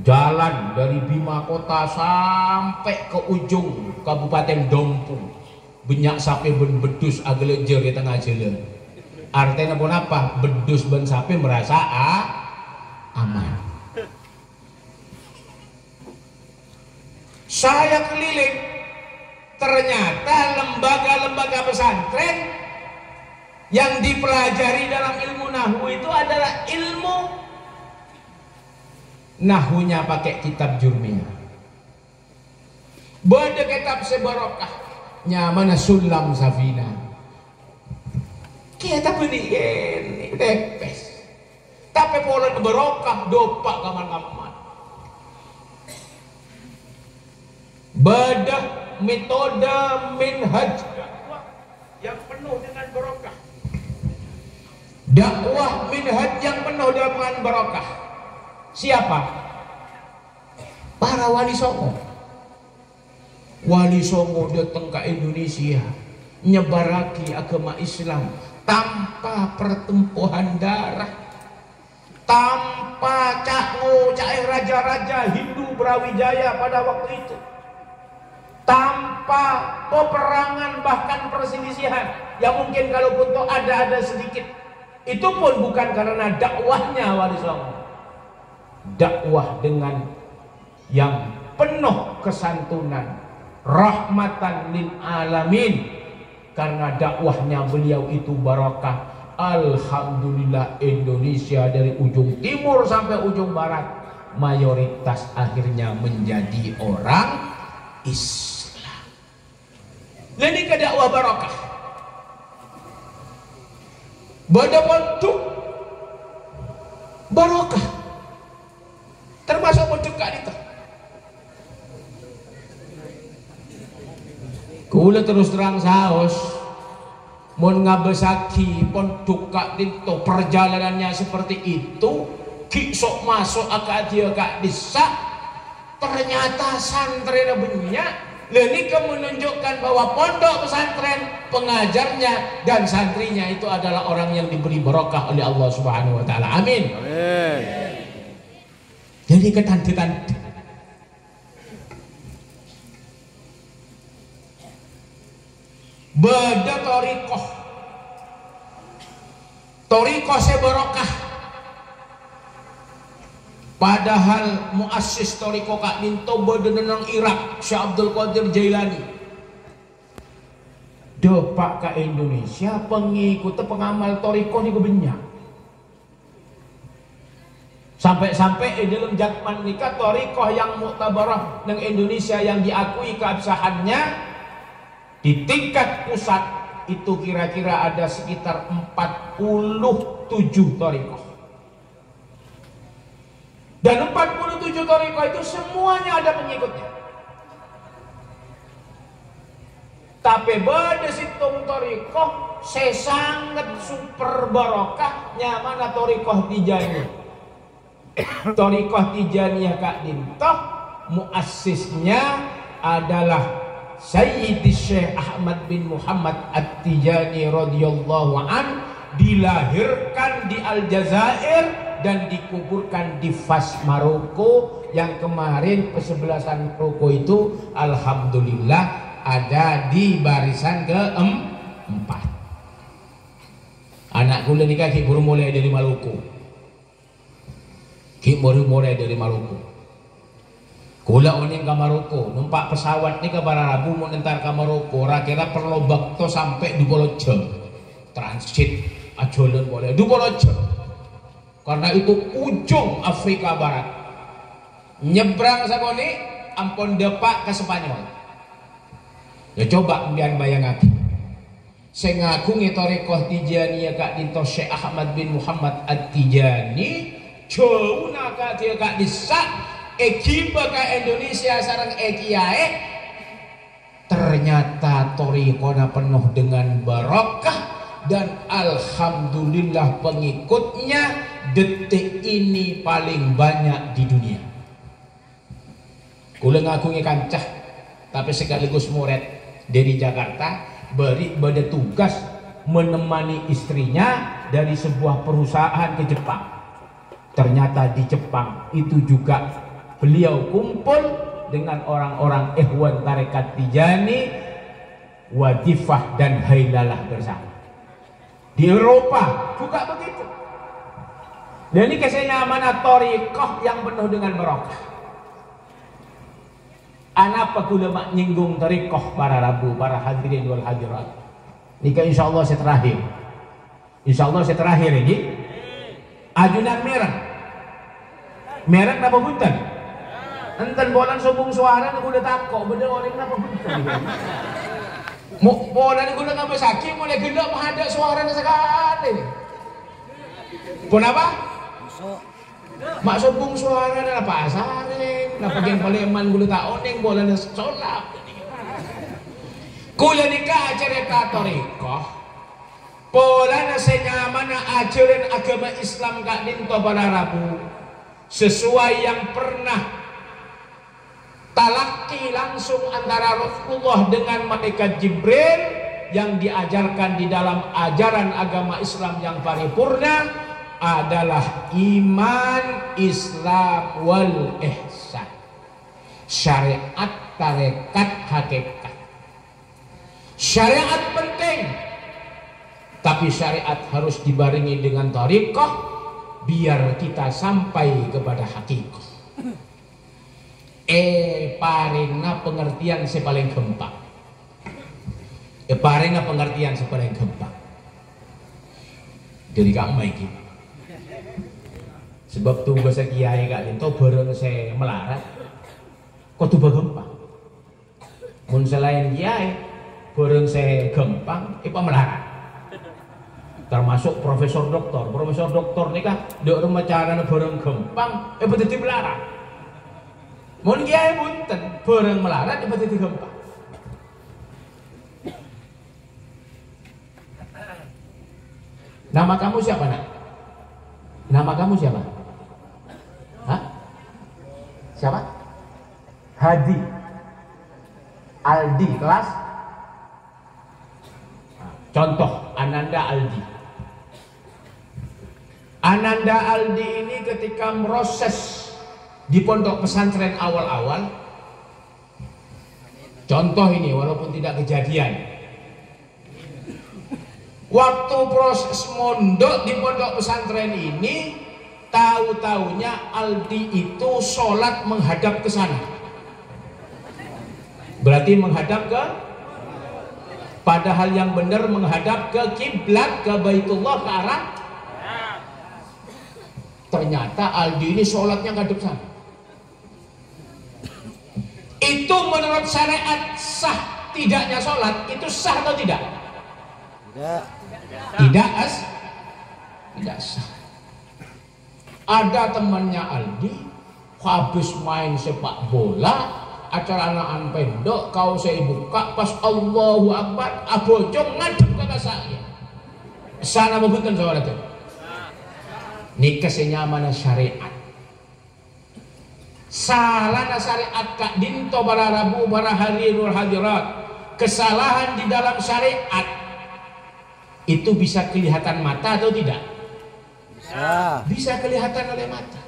Jalan dari Bima kota sampai ke ujung Kabupaten Dompu, banyak sapi ben bedus agelejer di tengah jalan. Artinya pun apa? Bedus ben sapi merasa aman. Saya keliling, ternyata lembaga-lembaga pesantren yang dipelajari dalam ilmu nahwu itu adalah ilmu nahwunya pakai kitab Jurmiyah. Bada kitab sebarokah nyamana Sulam Safina. Kita beli ini tepes. Tapi pola barokah dopak kaman-kaman. Bada metode minhaj yang penuh dengan barokah. Dakwah minhaj yang penuh dengan barokah. Siapa? Para wali songo. Wali songo datang ke Indonesia nyebaraki agama Islam tanpa pertempuhan darah, tanpa cai raja-raja Hindu Brawijaya pada waktu itu, tanpa peperangan bahkan perselisihan yang mungkin kalaupun toh ada sedikit, itu pun bukan karena dakwahnya Wali Songo. Dakwah dengan yang penuh kesantunan, rahmatan lil alamin, karena dakwahnya beliau itu barakah. Alhamdulillah Indonesia dari ujung timur sampai ujung barat mayoritas akhirnya menjadi orang Islam. Jadi ke dakwah barakah. Pada bentuk barakah. Termasuk bentuk kak itu. Kula terus terang saos mun ngabesaki pon tukak dito perjalanannya seperti itu, kisok masuk akak dia kak desa, ternyata santri banyak. Ini menunjukkan bahwa pondok pesantren pengajarnya dan santrinya itu adalah orang yang diberi barokah oleh Allah Subhanahu wa taala. Amin. Amin. Jadi ketanti-tanti beda torikoh sebarokah, padahal muassis torikoh kak minto beda nang Irak Syekh Abdul Qadir Jailani depak ke Indonesia pengikut pengamal torikoh ini banyak, sampai-sampai dalam zaman nikah torikoh yang muktabarah nang Indonesia yang diakui keabsahannya di tingkat pusat itu kira-kira ada sekitar 47 torikoh. Dan 47 torikoh itu semuanya ada pengikutnya. Tapi pada situng torikoh saya sangat super barokah nyamana torikoh Tijani. Torikoh Tijani ya Kak Dintoh, muassisnya adalah Sayyidi Syekh Ahmad bin Muhammad At-Tijani radhiyallahu an, dilahirkan di Aljazair dan dikuburkan di Fas Maroko, yang kemarin kesebelasan Maroko itu alhamdulillah ada di barisan keempat. Anak kula nikah ki baru mulai dari Maroko. Ki baru mulai dari Maroko. Kula oning ke Maroko, numpak pesawat ni ke Bararabu mau nentar ke Maroko, kira perlu bakto sampai 20 jam transit ajolan boleh 20 jam, karena itu ujung Afrika Barat. Nyebrang sakoni ampun depak ke Spanyol. Ya coba kemudian bayangake. Sing ngagungi torikoh Tijani ya Kak Dinto Syekh Ahmad bin Muhammad At-Tijani, jauh nak dia Kak disak Ekiba ke Indonesia sarang ekiae, ternyata torikona penuh dengan barokah dan alhamdulillah pengikutnya detik ini paling banyak di dunia. Kula ngagungi kancah tapi sekaligus murid dari Jakarta, beri pada tugas menemani istrinya dari sebuah perusahaan ke Jepang. Ternyata di Jepang itu juga beliau kumpul dengan orang-orang ikhwan tarekat Tijani, wadifah dan hailalah bersama. Di Eropa juga begitu. Dan ini kesenyaman torikoh yang penuh dengan barokah. Anapa kula mak nyinggung tariqah para rabu, para hadirin wal hadirat. Nika insyaallah saya terakhir. Insyaallah saya terakhir ini. Ajunan merah. Merah napa punten? Enten bolan sombong suara kudu takok bener orang napa punten. Mau bolan kudu ngapa sakit mulai gendok menghadap suara sekali. Kenapa? Mak sombong suara na apa asare, na paging paleman kudu ta oneng bolan solap. Kula nikah cerita tariqah. Pola na senyaman na ajaran agama Islam kak dinto para rabu sesuai yang pernah talaki langsung antara Rasulullah dengan malaikat Jibril yang diajarkan di dalam ajaran agama Islam yang paripurna adalah iman, Islam, wal ihsan. Syariat, tarekat, hakikat. Syariat penting, tapi syariat harus dibarengi dengan tariqah biar kita sampai kepada hakikat. Parena pengertian sepaling gampang. Parena pengertian sepaling gampang. Jadi kamu iki. Sebab tuh bahasa kiai kak itu bareng saya melarat. Kok tuh gampang? Mun selain kiai, bareng saya gampang, melarat. Termasuk profesor doktor nih kak, dok rumah cara bareng gampang, jadi melarat. Mun kiai bunten, bareng melarat, jadi gampang. Nama kamu siapa nak? Nama kamu siapa? Hah? Siapa? Hadi Aldi kelas. Contoh Ananda Aldi. Ananda Aldi ini ketika proses di pondok pesantren awal-awal, contoh ini walaupun tidak kejadian, waktu proses mondok di pondok pesantren ini, tahu-taunya Aldi itu sholat menghadap ke sana. Berarti menghadap ke, padahal yang benar menghadap ke kiblat, ke Baitullah, ke arah. Ternyata Aldi ini sholatnya ngadep sana. Itu menurut syariat sah tidaknya sholat, itu sah atau tidak? Tidak sah. Ada temannya Aldi habis main sepak bola, acara anak pendok, kau saya buka pas Allahu Akbar, abojong ngadep ke saya. Sana bebutan soal itu. Nikah senyamana syariat. Salah syariat kak dinto para rabu para hadirul hadirat. Kesalahan di dalam syariat itu bisa kelihatan mata atau tidak? Bisa kelihatan oleh mata.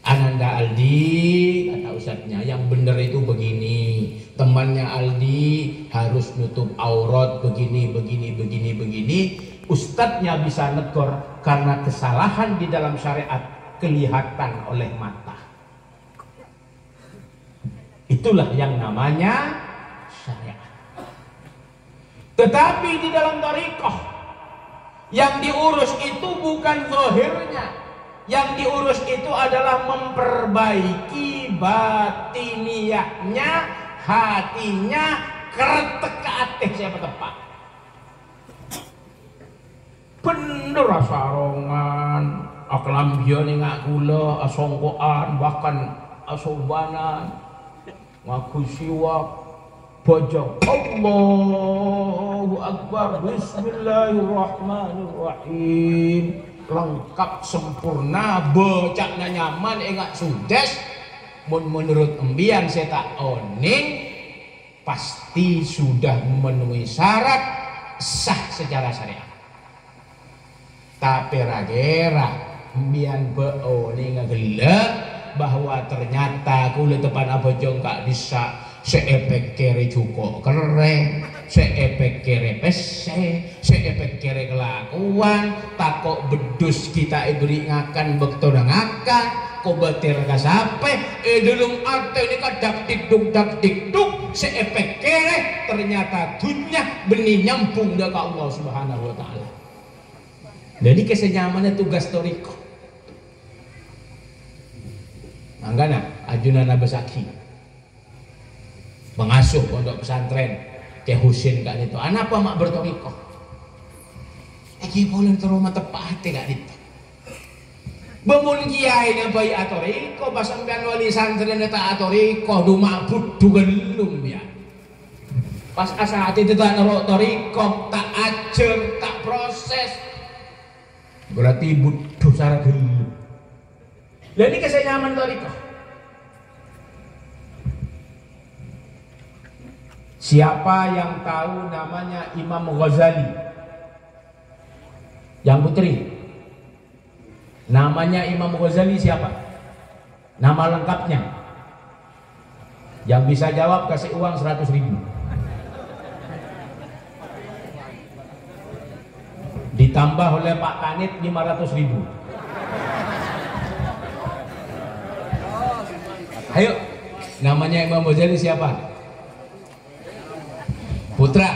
Ananda Aldi, kata ustadznya, yang benar itu begini. Temannya Aldi harus nutup aurat begini. Ustadznya bisa negor karena kesalahan di dalam syariat kelihatan oleh mata. Itulah yang namanya syariat. Tetapi di dalam thariqah yang diurus itu bukan zahirnya, yang diurus itu adalah memperbaiki batiniyahnya, hatinya, kretek ke atik siapa tepat. Bener asarongan, aklambian ngak gula, asongkoan, bahkan asobanan, ngaku siwak, bojong. Allahu Akbar, Bismillahirrahmanirrahim. Lengkap sempurna, bocaknya nyaman, enggak sudes. Menurut embian saya tak oning, pasti sudah memenuhi syarat sah secara syariat. Tapi ragera embian beoning ngegelak bahwa ternyata kulit depan abojong kak bisa seepek kere cukup keren. seepek kere pese, seepek kere kelakuan, takok bedus kita iberi ngakan bekto ngakan, ko betir kasape, dulung ate ini dak dikduk, seepek kere ternyata dunia benih nyambung dengan Allah Subhanahu wa taala. Jadi kesenyamannya tugas toriko. Anggana Ajunana Besaki mengasuh pondok pesantren Kyai Husin kak itu. Anak apa mak bertoriko? Eki boleh terima tepat kak itu. Bemun kiai yang bayi atoriko, pasampian wali santren eta atoriko, duma budu gelum ya. Pas asa hati itu tak narok toriko, tak ajar, tak proses. Berarti budu secara gelum. Jadi kesenyaman toriko. Siapa yang tahu namanya Imam Ghazali? Yang putri. Namanya Imam Ghazali siapa? Nama lengkapnya. Yang bisa jawab kasih uang 100.000. Ditambah oleh Pak Kanit 500.000. Ayo, namanya Imam Ghazali siapa? Putra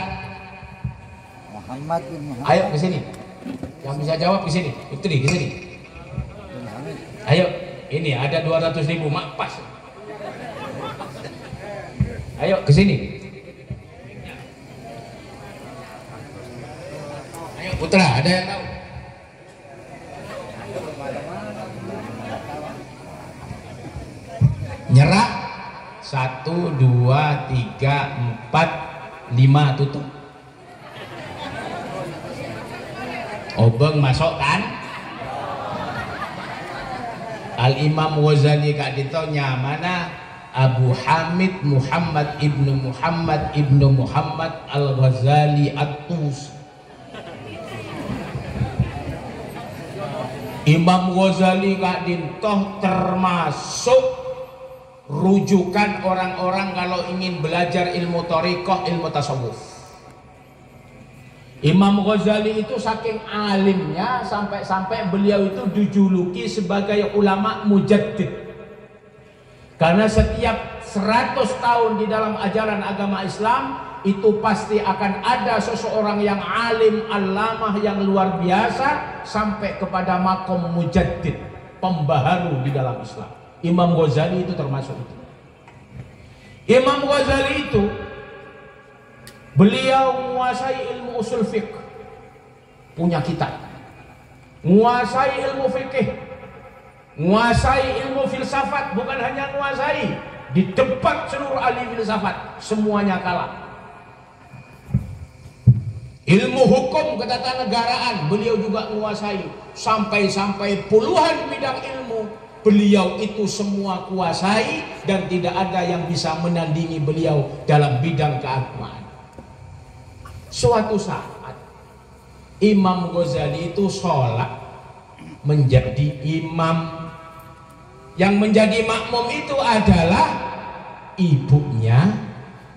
Muhammad bin Muhammad. Ayo ke sini. Yang bisa jawab ke sini. Putri ke sini. Ayo, ini ada 200.000 mak pas. Ayo ke sini. Ayo Putra, ada yang tahu? Nyerah 1, 2, 3, 4, 5 tutup. Obeng masuk kan? Al Imam Ghazali kak ditonya mana? Abu Hamid Muhammad ibnu Muhammad Al Ghazali At-Tus. Imam Ghazali kak dintoh termasuk rujukan orang-orang kalau ingin belajar ilmu thariqah, ilmu tasawuf. Imam Ghazali itu saking alimnya sampai beliau itu dijuluki sebagai ulama mujaddid. Karena setiap 100 tahun di dalam ajaran agama Islam itu pasti akan ada seseorang yang alim, allamah yang luar biasa sampai kepada makom mujaddid, pembaharu di dalam Islam. Imam Ghazali itu termasuk itu. Imam Ghazali itu beliau menguasai ilmu usul fiqh, punya kitab, menguasai ilmu fikih, menguasai ilmu filsafat, bukan hanya menguasai, di debat seluruh ahli filsafat semuanya kalah. Ilmu hukum ketatanegaraan beliau juga menguasai, sampai puluhan bidang ilmu beliau itu semua kuasai dan tidak ada yang bisa menandingi beliau dalam bidang keagamaan. Suatu saat Imam Ghazali itu sholat menjadi imam. Yang menjadi makmum itu adalah ibunya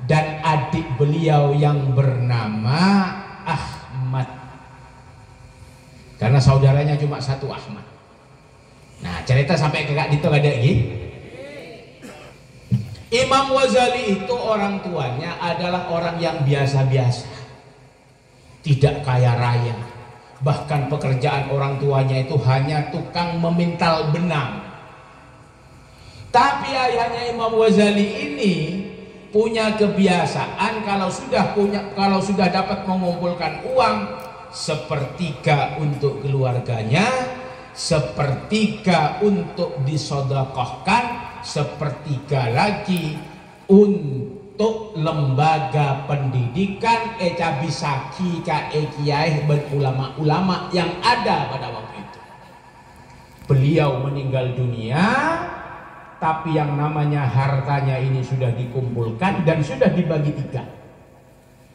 dan adik beliau yang bernama Ahmad. Karena saudaranya cuma satu Ahmad. Nah, cerita sampai ke Kak Dito ada lagi. Imam Ghazali itu orang tuanya adalah orang yang biasa-biasa, tidak kaya raya. Bahkan pekerjaan orang tuanya itu hanya tukang memintal benang. Tapi ayahnya Imam Ghazali ini punya kebiasaan kalau sudah dapat mengumpulkan uang, sepertiga untuk keluarganya, sepertiga untuk disedekahkan, sepertiga lagi untuk lembaga pendidikan bisaki kiai ulama-ulama yang ada pada waktu itu. Beliau meninggal dunia, tapi yang namanya hartanya ini sudah dikumpulkan dan sudah dibagi 3.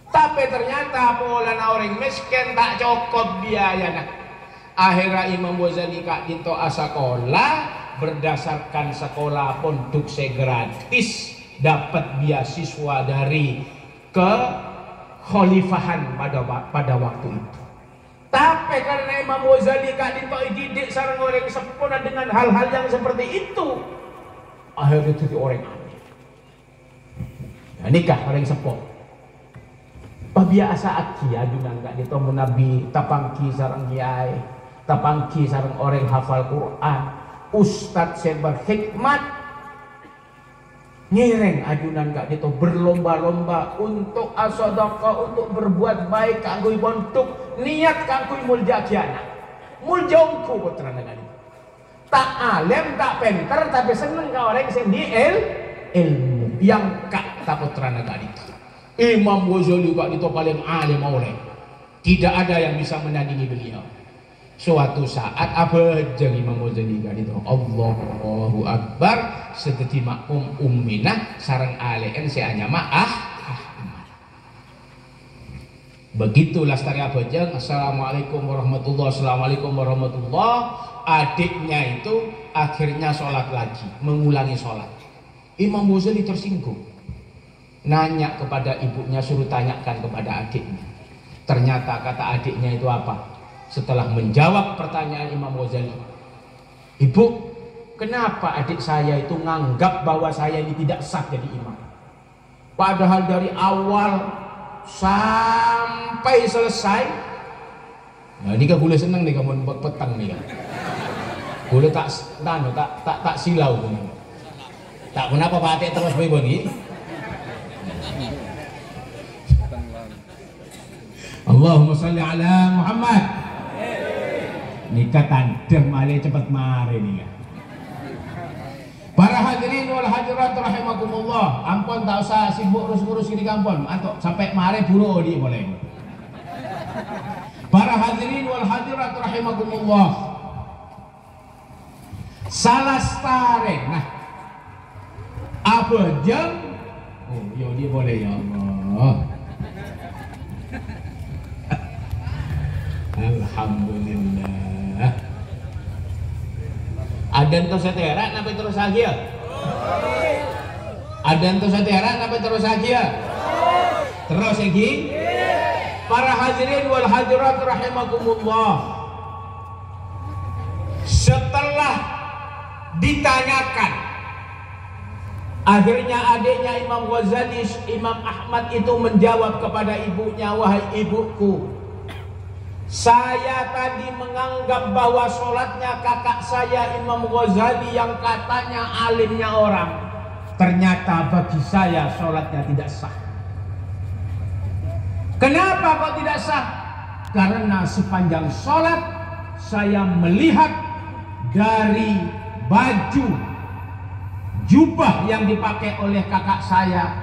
Tapi ternyata polana orang miskin tak cukup biayanya. Akhirnya Imam Ghazali kak dinto sekolah, berdasarkan sekolah pondok gratis, dapat beasiswa dari ke khalifahan pada waktu itu. Tapi karena Imam Ghazali gak didik sareng orang sempurna dengan hal-hal yang seperti itu, akhirnya jadi orang aneh. Nah, nikah orang sempurna. Biasa aki ajunan gak ditemu Nabi, tapangki sareng kiai, tapangki sareng orang hafal Quran, ustadz sebar hikmat, nyereng ajunan gak ditemu berlomba-lomba untuk asodaka, untuk berbuat baik kanggo bontuk, niat kanggo mulja kiana, muljongku putra negara. Tak alim, tak pinter, tapi seneng ka orang sing di ilmu yang kak tak putra negara itu. Imam Ghazali juga itu paling alim oleh. Tidak ada yang bisa menandingi beliau. Suatu saat apa jeng Imam Ghazali itu Allahu Akbar seperti makmum umminah sareng alen seanya begitu lastari apa jeng assalamualaikum warahmatullahi assalamualaikum warahmatullahi. Adiknya itu akhirnya sholat lagi, mengulangi sholat. Imam Ghazali tersinggung, nanya kepada ibunya, suruh tanyakan kepada adiknya. Ternyata kata adiknya itu apa? Setelah menjawab pertanyaan Imam Ghazali, ibu, kenapa adik saya itu nganggap bahwa saya ini tidak sah jadi imam? Padahal dari awal sampai selesai. Nah ini kan boleh seneng nih kamu petang nih kan. Boleh tak silau pun. Tak kenapa pakai terus begini. Allahumma salli ala Muhammad. Nikah tandem mari cepat mari nih. Para hadirin wal hadirat rahimakumullah, ampun tak usah sibuk urus-urus ini kampung, atau sampai mari buru di boleh. Para hadirin wal hadirat rahimakumullah, salastare. Nah, apa jam? Oh, ya dia boleh ya Allah. Alhamdulillah. Adan to setera napa terus aja? Adan to setera napa terus aja? Terus lagi? Para hadirin wal hadirat rahimakumullah. Setelah ditanyakan, akhirnya adiknya Imam Ghazali, Imam Ahmad itu menjawab kepada ibunya, wahai ibuku, saya tadi menganggap bahwa sholatnya kakak saya Imam Ghazali yang katanya alimnya orang, ternyata bagi saya sholatnya tidak sah. Kenapa kok tidak sah? Karena sepanjang sholat saya melihat dari baju jubah yang dipakai oleh kakak saya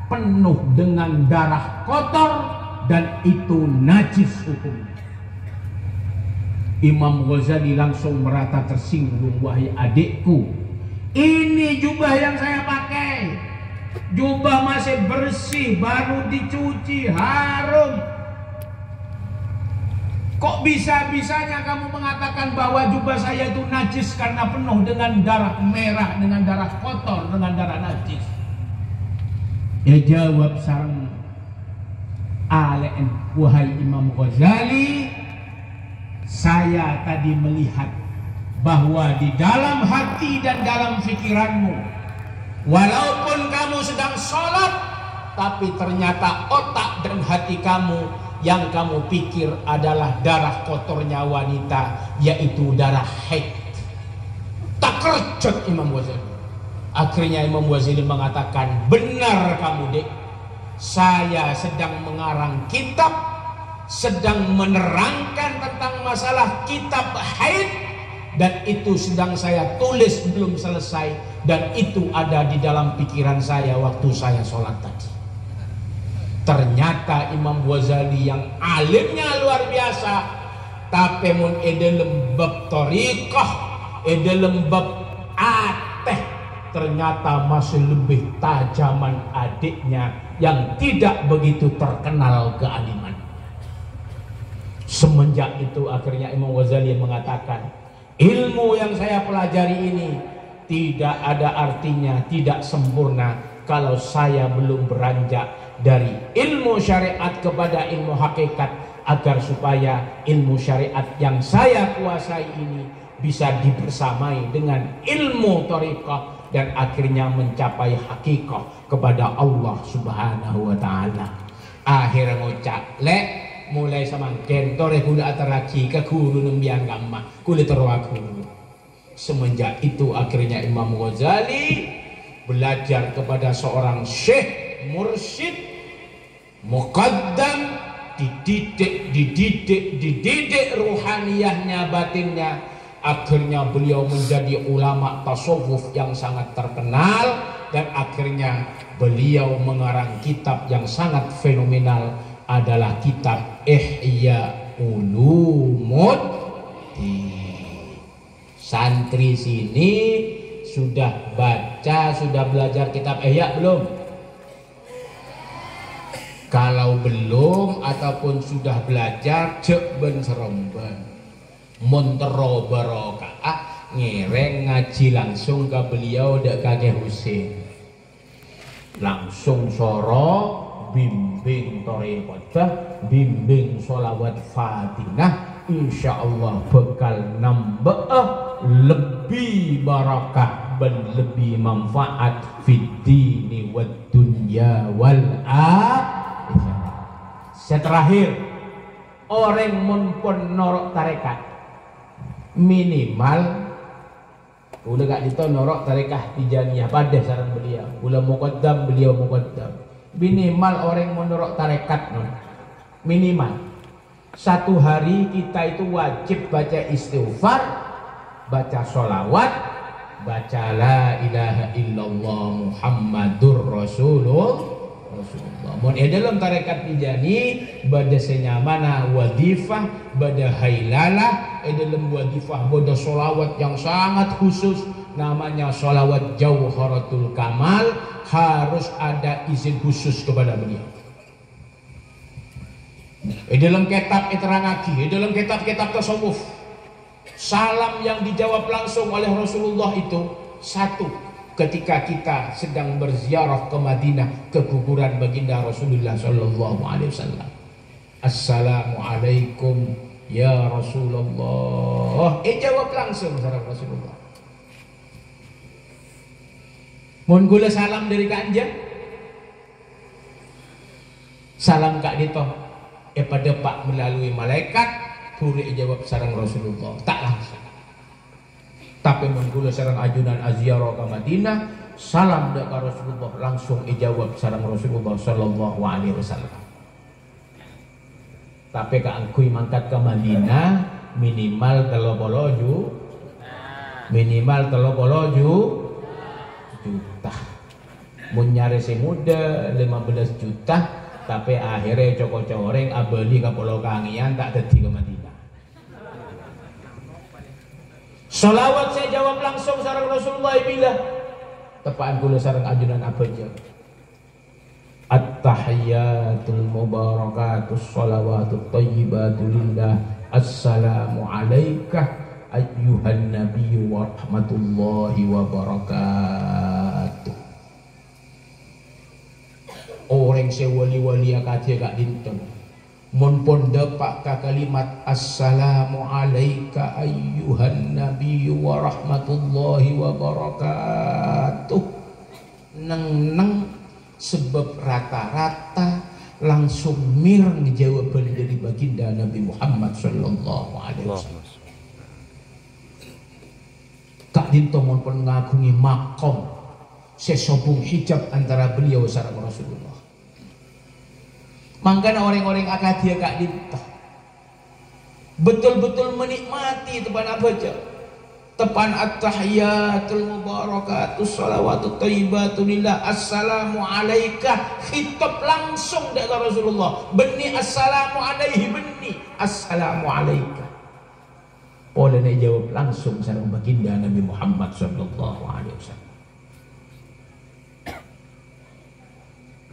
penuh dengan darah kotor dan itu najis hukumnya. Imam Ghazali langsung merasa tersinggung, wahai adikku, ini jubah yang saya pakai, jubah masih bersih, baru dicuci, harum. Kok bisa-bisanya kamu mengatakan bahwa jubah saya itu najis karena penuh dengan darah merah, dengan darah kotor, dengan darah najis? Ya jawab sareng alen, wahai Imam Ghazali, saya tadi melihat bahwa di dalam hati dan dalam pikiranmu, walaupun kamu sedang sholat, tapi ternyata otak dan hati kamu yang kamu pikir adalah darah kotornya wanita, yaitu darah haid. Tak kerjot Imam Ghazali. Akhirnya Imam Ghazali mengatakan, benar kamu dek, saya sedang mengarang kitab, sedang menerangkan tentang masalah kitab haid, dan itu sedang saya tulis belum selesai, dan itu ada di dalam pikiran saya waktu saya sholat tadi. Ternyata Imam Ghazali yang alimnya luar biasa, tapi mun dalam bab thariqah, dalam bab ateh, ternyata masih lebih tajaman adiknya yang tidak begitu terkenal kealiman. Semenjak itu akhirnya Imam Ghazali mengatakan, ilmu yang saya pelajari ini tidak ada artinya, tidak sempurna kalau saya belum beranjak dari ilmu syariat kepada ilmu hakikat, agar supaya ilmu syariat yang saya kuasai ini bisa dibersamai dengan ilmu thariqah dan akhirnya mencapai hakikat kepada Allah Subhanahu wa taala. Akhirnya ngocak lek mulai samangken tore kula ataraki ke guru nembian gamma kula terwaku. Semenjak itu akhirnya Imam Ghazali belajar kepada seorang syekh mursyid muqaddam, dididik ruhaniyahnya, batinnya. Akhirnya beliau menjadi ulama tasawuf yang sangat terkenal, dan akhirnya beliau mengarang kitab yang sangat fenomenal, adalah kitab Ihya Ulumuddin. Santri sini sudah baca, sudah belajar kitab Ihya belum? Kalau belum ataupun sudah belajar, cek ben seremben Montero barokah ngereng ngaji langsung ke beliau dek kakek Husin, langsung soro bimbing thariqah, bimbing sholawat Fatinah, insya Allah bekal nambah lebih barakah dan lebih manfaat fid dini wad dunya wal akhirah. Terakhir, orang mun pun norok tarekat minimal ulah gak dito norok tarekah tijaniyah pada saran beliau, ulah muqaddam beliau muqaddam, minimal orang mau norok tarekat minimal satu hari kita itu wajib baca istighfar, baca sholawat, baca la ilaha illallah Muhammadur Rasulullah. Mun dalam tarekat tijani bada senyamana wadifah, bada hailalah, dalam wadifah bada solawat yang sangat khusus, namanya solawat Jauharatul Kamal, harus ada izin khusus kepada beliau. Dalam kitab iterangaki, dalam kitab-kitab tasawuf, salam yang dijawab langsung oleh Rasulullah itu satu, ketika kita sedang berziarah ke Madinah, ke kuburan baginda Rasulullah sallallahu alaihi wasallam. Assalamualaikum ya Rasulullah. Jawab langsung sareng Rasulullah. Mun gula salam dari kanjeng, salam kak dito pada pak melalui malaikat, buri jawab sareng Rasulullah tak langsung. Tapi menggula sarang ajunan aziarah ke Madinah, salam dak Rasulullah langsung ijawab sarang Rasulullah sallallahu alaihi wasallam. Tapi ka angkui mangkat ke Madinah minimal 30 juta. Mun nyari si muda 15 juta, tapi akhirnya coko-coreng abeli ka Pulau Kangian tak dadi ke Madinah. Salawat saya jawab langsung sareng Rasulullah bila tepaan kula sareng ajunan apa aja. At-tahiyyatul mubarakatus salawatut thayyibatu lillah. Assalamu alayka ayyuhan nabiyyu wa rahmatullahi wa barakatuh. Orang sewali-wali akadhe gak dinten mun pun depak ka kalimat assalamu alayka ayyuhan nabiyyu wa rahmatullahi wa barakatuh, neng sebab rata-rata langsung mireng jawaban dari baginda Nabi Muhammad sallallahu alaihi wasallam. Kak dinto mun pun ngagungi makom sesobung hijab antara beliau sareng Rasulullah. Makanya orang-orang akadia kak dinto betul-betul menikmati tepan apa aja, tepan at-tahiyyatul mubarakatus salawatut thayyibatu lillah. Assalamu alayka, khitab langsung dari Rasulullah, beni assalamu alaihi, beni assalamu alayka. Boleh jawab langsung sareng baginda Nabi Muhammad sallallahu alaihi wasallam.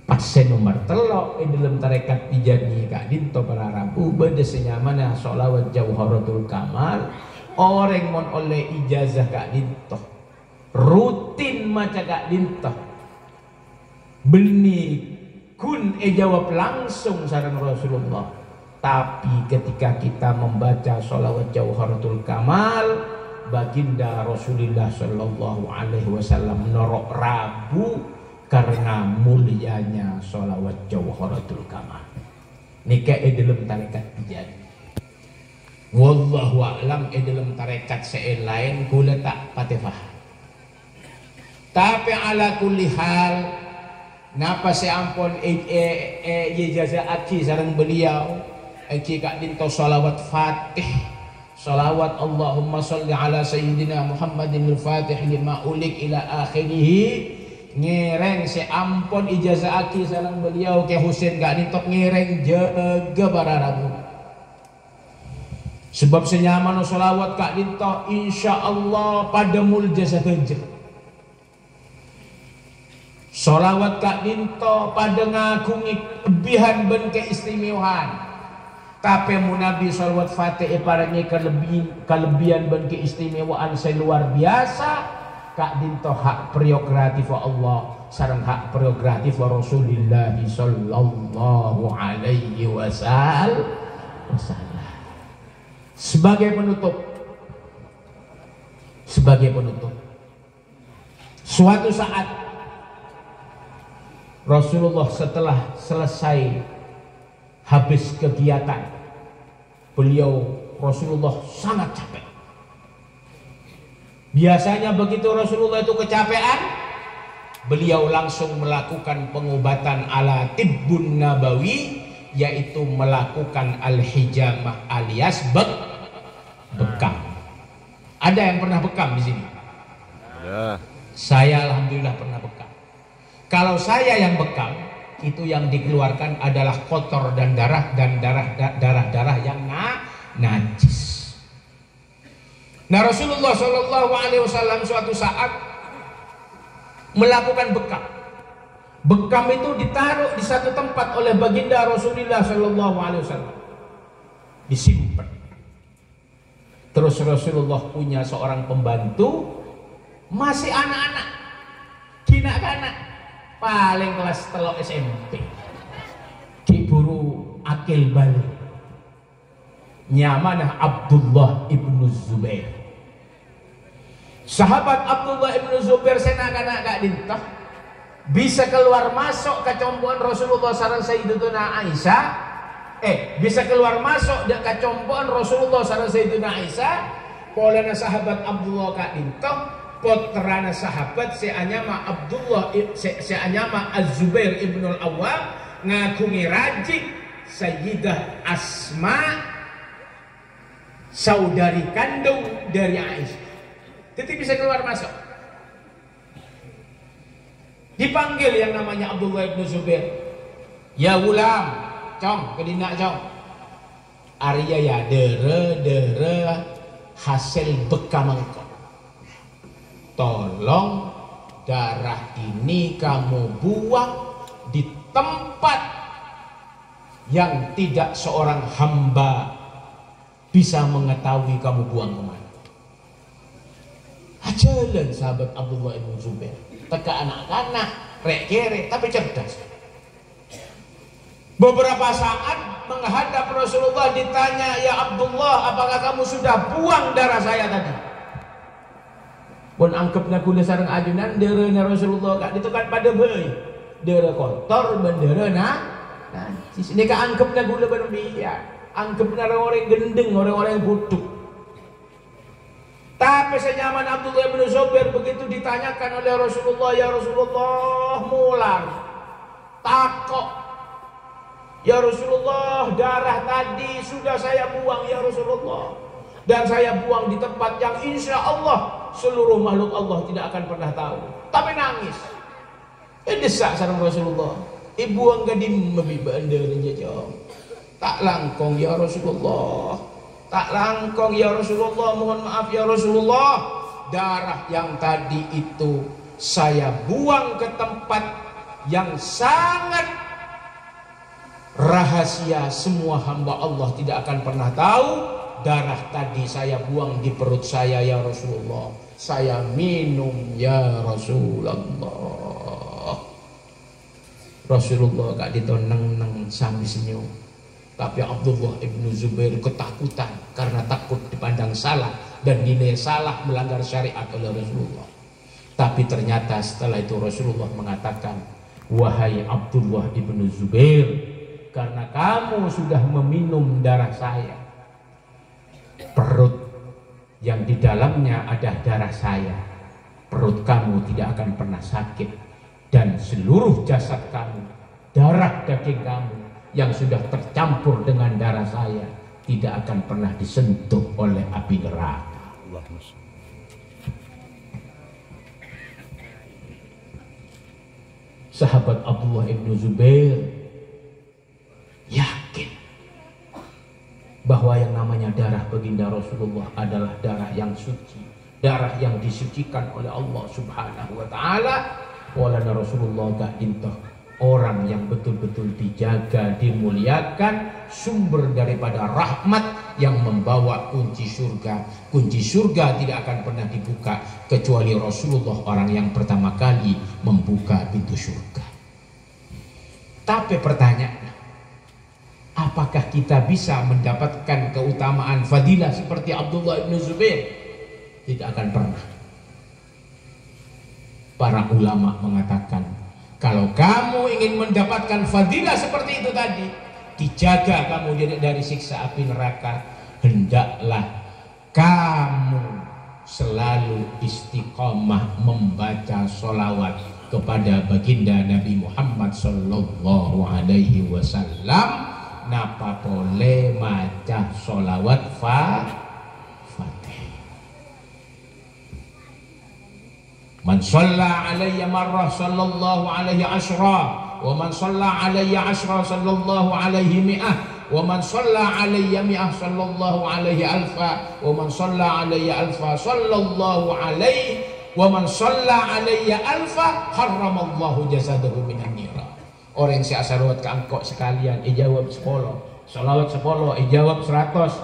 Pasien nomor telok dalam tarekat tijani kak dinto para rabu beda senyamana sholawat Jauharatul Kamal. Orang mon oleh ijazah kak dinto rutin maca kak dinto beni kun jawab langsung sareng Rasulullah. Tapi ketika kita membaca sholawat Jauharatul Kamal, baginda Rasulullah Shallallahu Alaihi Wasallam norok ragu karena mulianya sholawat Jauharatul Kamal. Nika dalam tarekat pijan. Wallahu a'lam dalam tarekat lain kula tak patefah. Tapi ala kulli hal, napa seampun jazaaki sareng beliau. Eki kak dinto salawat Fatih, salawat Allahumma salli ala sayyidina Muhammadin al-Fatih lima ulik ila akhirih. Ngereng seampun ijazaaki sareng beliau ke Husain kak dinto ngereng jaga bararabu. Sebab senyaman salawat kak dinto insyaallah pada muljasa kerja. Salawat kak dinto pada ngagungi lebihan ben keistimewaan. Tapi Nabi salawat Fatih paranya kelebihan dan keistimewaan luar biasa. Kak dinto hak prerogatif Allah sareng hak prerogatif Rasulullah sallallahu alaihi wasallam. Sebagai penutup, suatu saat Rasulullah setelah selesai habis kegiatan, beliau Rasulullah sangat capek. Biasanya begitu Rasulullah itu kecapean, beliau langsung melakukan pengobatan ala tibbun nabawi, yaitu melakukan al-hijamah alias bekam. Ada yang pernah bekam di sini? Ya. Saya alhamdulillah pernah bekam. Kalau saya yang bekam, itu yang dikeluarkan adalah kotor dan darah yang najis. Nah, Rasulullah Shallallahu Alaihi Wasallam suatu saat melakukan bekam. Bekam itu ditaruh di satu tempat oleh baginda Rasulullah Shallallahu Alaihi Wasallam, disimpan. Terus Rasulullah punya seorang pembantu, masih anak-anak, kinak-kanak, paling kelas telok SMP, kiburu akil balik, nyamanah Abdullah ibnu Zubair. Sahabat Abdullah ibnu Zubair senak-anak gak dintah bisa keluar masuk ke compoan Rasulullah sareng Sayyidatuna Aisyah, bisa keluar masuk ke compoan Rasulullah sareng Sayyidatuna Aisyah. Polana sahabat Abdullah gak dintah, potrana sahabat seanyama Abdullah seanyama Az-Zubair ibnul Awwam ngagungi rajik Sayyidah Asma, saudari kandung dari Aisyah. Jadi bisa keluar masuk. Dipanggil yang namanya Abdullah ibn Zubair. Ya gulam, cong, kedina cong. Arya ya dere hasil bekam engkau. Tolong darah ini kamu buang di tempat yang tidak seorang hamba bisa mengetahui kamu buang kemana. Ajalan sahabat Abdullah ibn Zubair, teka anak-anak rek kere tapi cerdas. Beberapa saat menghadap Rasulullah ditanya, ya Abdullah, apakah kamu sudah buang darah saya tadi? Pun angkepna kula sareng ajunan derena Rasulullah kak ditekan pada bayi dere kotor benderena najis. Ini kak angkepna kula berbeda, angkepna orang gendeng, orang-orang buduk. Tapi senyaman Abdullah bin Zubair begitu ditanyakan oleh Rasulullah, ya Rasulullah, mular takok, ya Rasulullah, darah tadi sudah saya buang ya Rasulullah, dan saya buang di tempat yang insya Allah seluruh makhluk Allah tidak akan pernah tahu. Tapi nangis, desak sareng Rasulullah, ibu angga dimbi bandel jajong, tak langkong ya Rasulullah, tak langkong ya Rasulullah, mohon maaf ya Rasulullah, darah yang tadi itu saya buang ke tempat yang sangat rahasia, semua hamba Allah tidak akan pernah tahu. Darah tadi saya buang di perut saya ya Rasulullah, saya minum ya Rasulullah. Rasulullah gak ditoneng-neng sambil senyum. Tapi Abdullah ibnu Zubair ketakutan karena takut dipandang salah dan dinilai salah melanggar syariat oleh Rasulullah. Tapi ternyata setelah itu Rasulullah mengatakan, wahai Abdullah ibnu Zubair, karena kamu sudah meminum darah saya, perut yang di dalamnya ada darah saya, perut kamu tidak akan pernah sakit, dan seluruh jasad kamu, darah daging kamu yang sudah tercampur dengan darah saya tidak akan pernah disentuh oleh api neraka. Sahabat Abdullah ibnu Zubair yakin bahwa yang namanya darah baginda Rasulullah adalah darah yang suci, darah yang disucikan oleh Allah Subhanahu wa taala. Walana Rasulullah gak intah orang yang betul-betul dijaga, dimuliakan, sumber daripada rahmat yang membawa kunci surga. Kunci surga tidak akan pernah dibuka kecuali Rasulullah orang yang pertama kali membuka pintu surga. Tapi pertanyaannya, apakah kita bisa mendapatkan keutamaan fadilah seperti Abdullah ibnu Zubair? Tidak akan pernah. Para ulama mengatakan, kalau kamu ingin mendapatkan fadilah seperti itu tadi, dijaga kamu dari siksa api neraka, hendaklah kamu selalu istiqomah membaca sholawat kepada baginda Nabi Muhammad sallallahu alaihi wasallam. Napa boleh maca sholawat Fatih. Man shalla alayya marrah sallallahu alaihi ashra, wa man shalla alayya ashra sallallahu alaihi mi'ah, wa man shalla alayya mi'ah sallallahu alaihi alfa, wa man shalla alayya alfa sallallahu alaihi, wa man shalla alayya alfa harramallahu jasadahu minan nira. Orang yang salawat ke engkau sekalian, jawab 10. Salawat 10, jawab 100.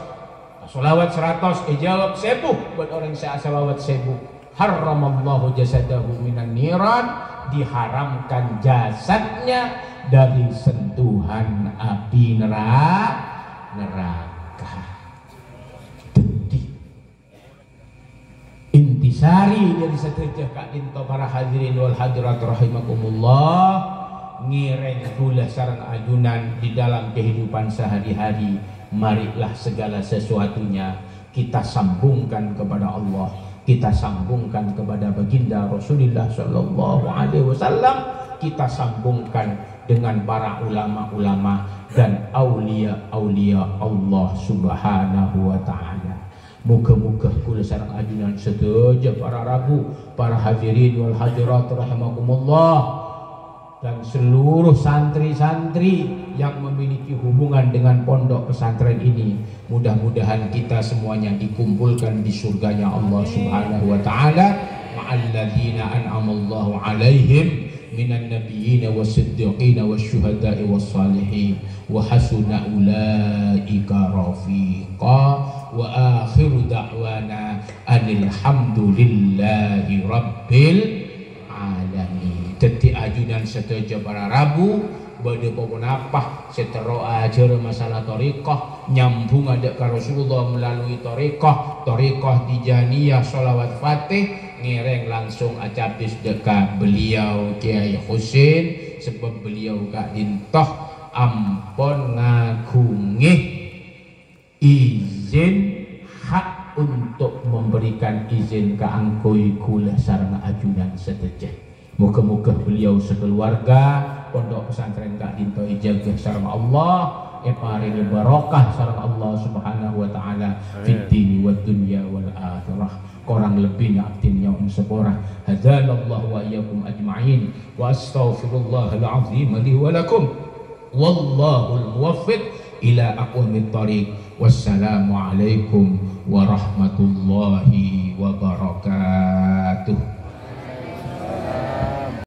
Salawat 100, jawab 1000. Buat orang yang salawat 10, harramallahu jasadahu minan niran, diharamkan jasadnya dari sentuhan api neraka. Jadi intisari dari seterjah Kak Dinto para hadirin wal hadirat rahimakumullah, ngireng gula sarang ajunan di dalam kehidupan sehari-hari. Marilah segala sesuatunya kita sambungkan kepada Allah, kita sambungkan kepada baginda Rasulullah sallallahu alaihi wasallam, kita sambungkan dengan para ulama-ulama dan aulia-aulia Allah Subhanahu wa taala. Muga-muga kula sareng ajunan sedaya para ragu, para hadirin wal hadirat rahimakumullah, dan seluruh santri-santri yang memiliki hubungan dengan pondok pesantren ini, mudah-mudahan kita semuanya dikumpulkan di surganya Allah Subhanahu wa taala ma'alladzina an'amallahu alaihim minan nabiyyin was-siddiqin wasyuhada'i was-salihin wa hasuna ulaika rafiqa. Wa akhiru da'wana anil hamdulillahi rabbil alamin. Dadi ajunan sedaya para rabu badhe pokon apa setero ajar masalah thariqah, nyambung ada ke Rasulullah melalui thariqah Tijaniyah sholawat Fatih, ngereng langsung acabis dekat beliau Kiai Husin, sebab beliau Kak Dintoh ampun ngagungih izin hak untuk memberikan izin ke angkoi kula sareng ajunan sedejah. Moga-moga beliau sekeluarga pondok pesantren Kak Dinto jaga sareng Allah, paringi barokah sareng Allah Subhanahu wa taala fid dini wad dunya wal akhirah. Korang lebih ngabdin nyaum sepora. Hadzanallahu wa iyyakum ajma'in wa astaghfirullahal azim li wa lakum. Wallahul muwaffiq ila aqwamit thariq. Wassalamu alaikum warahmatullahi wabarakatuh.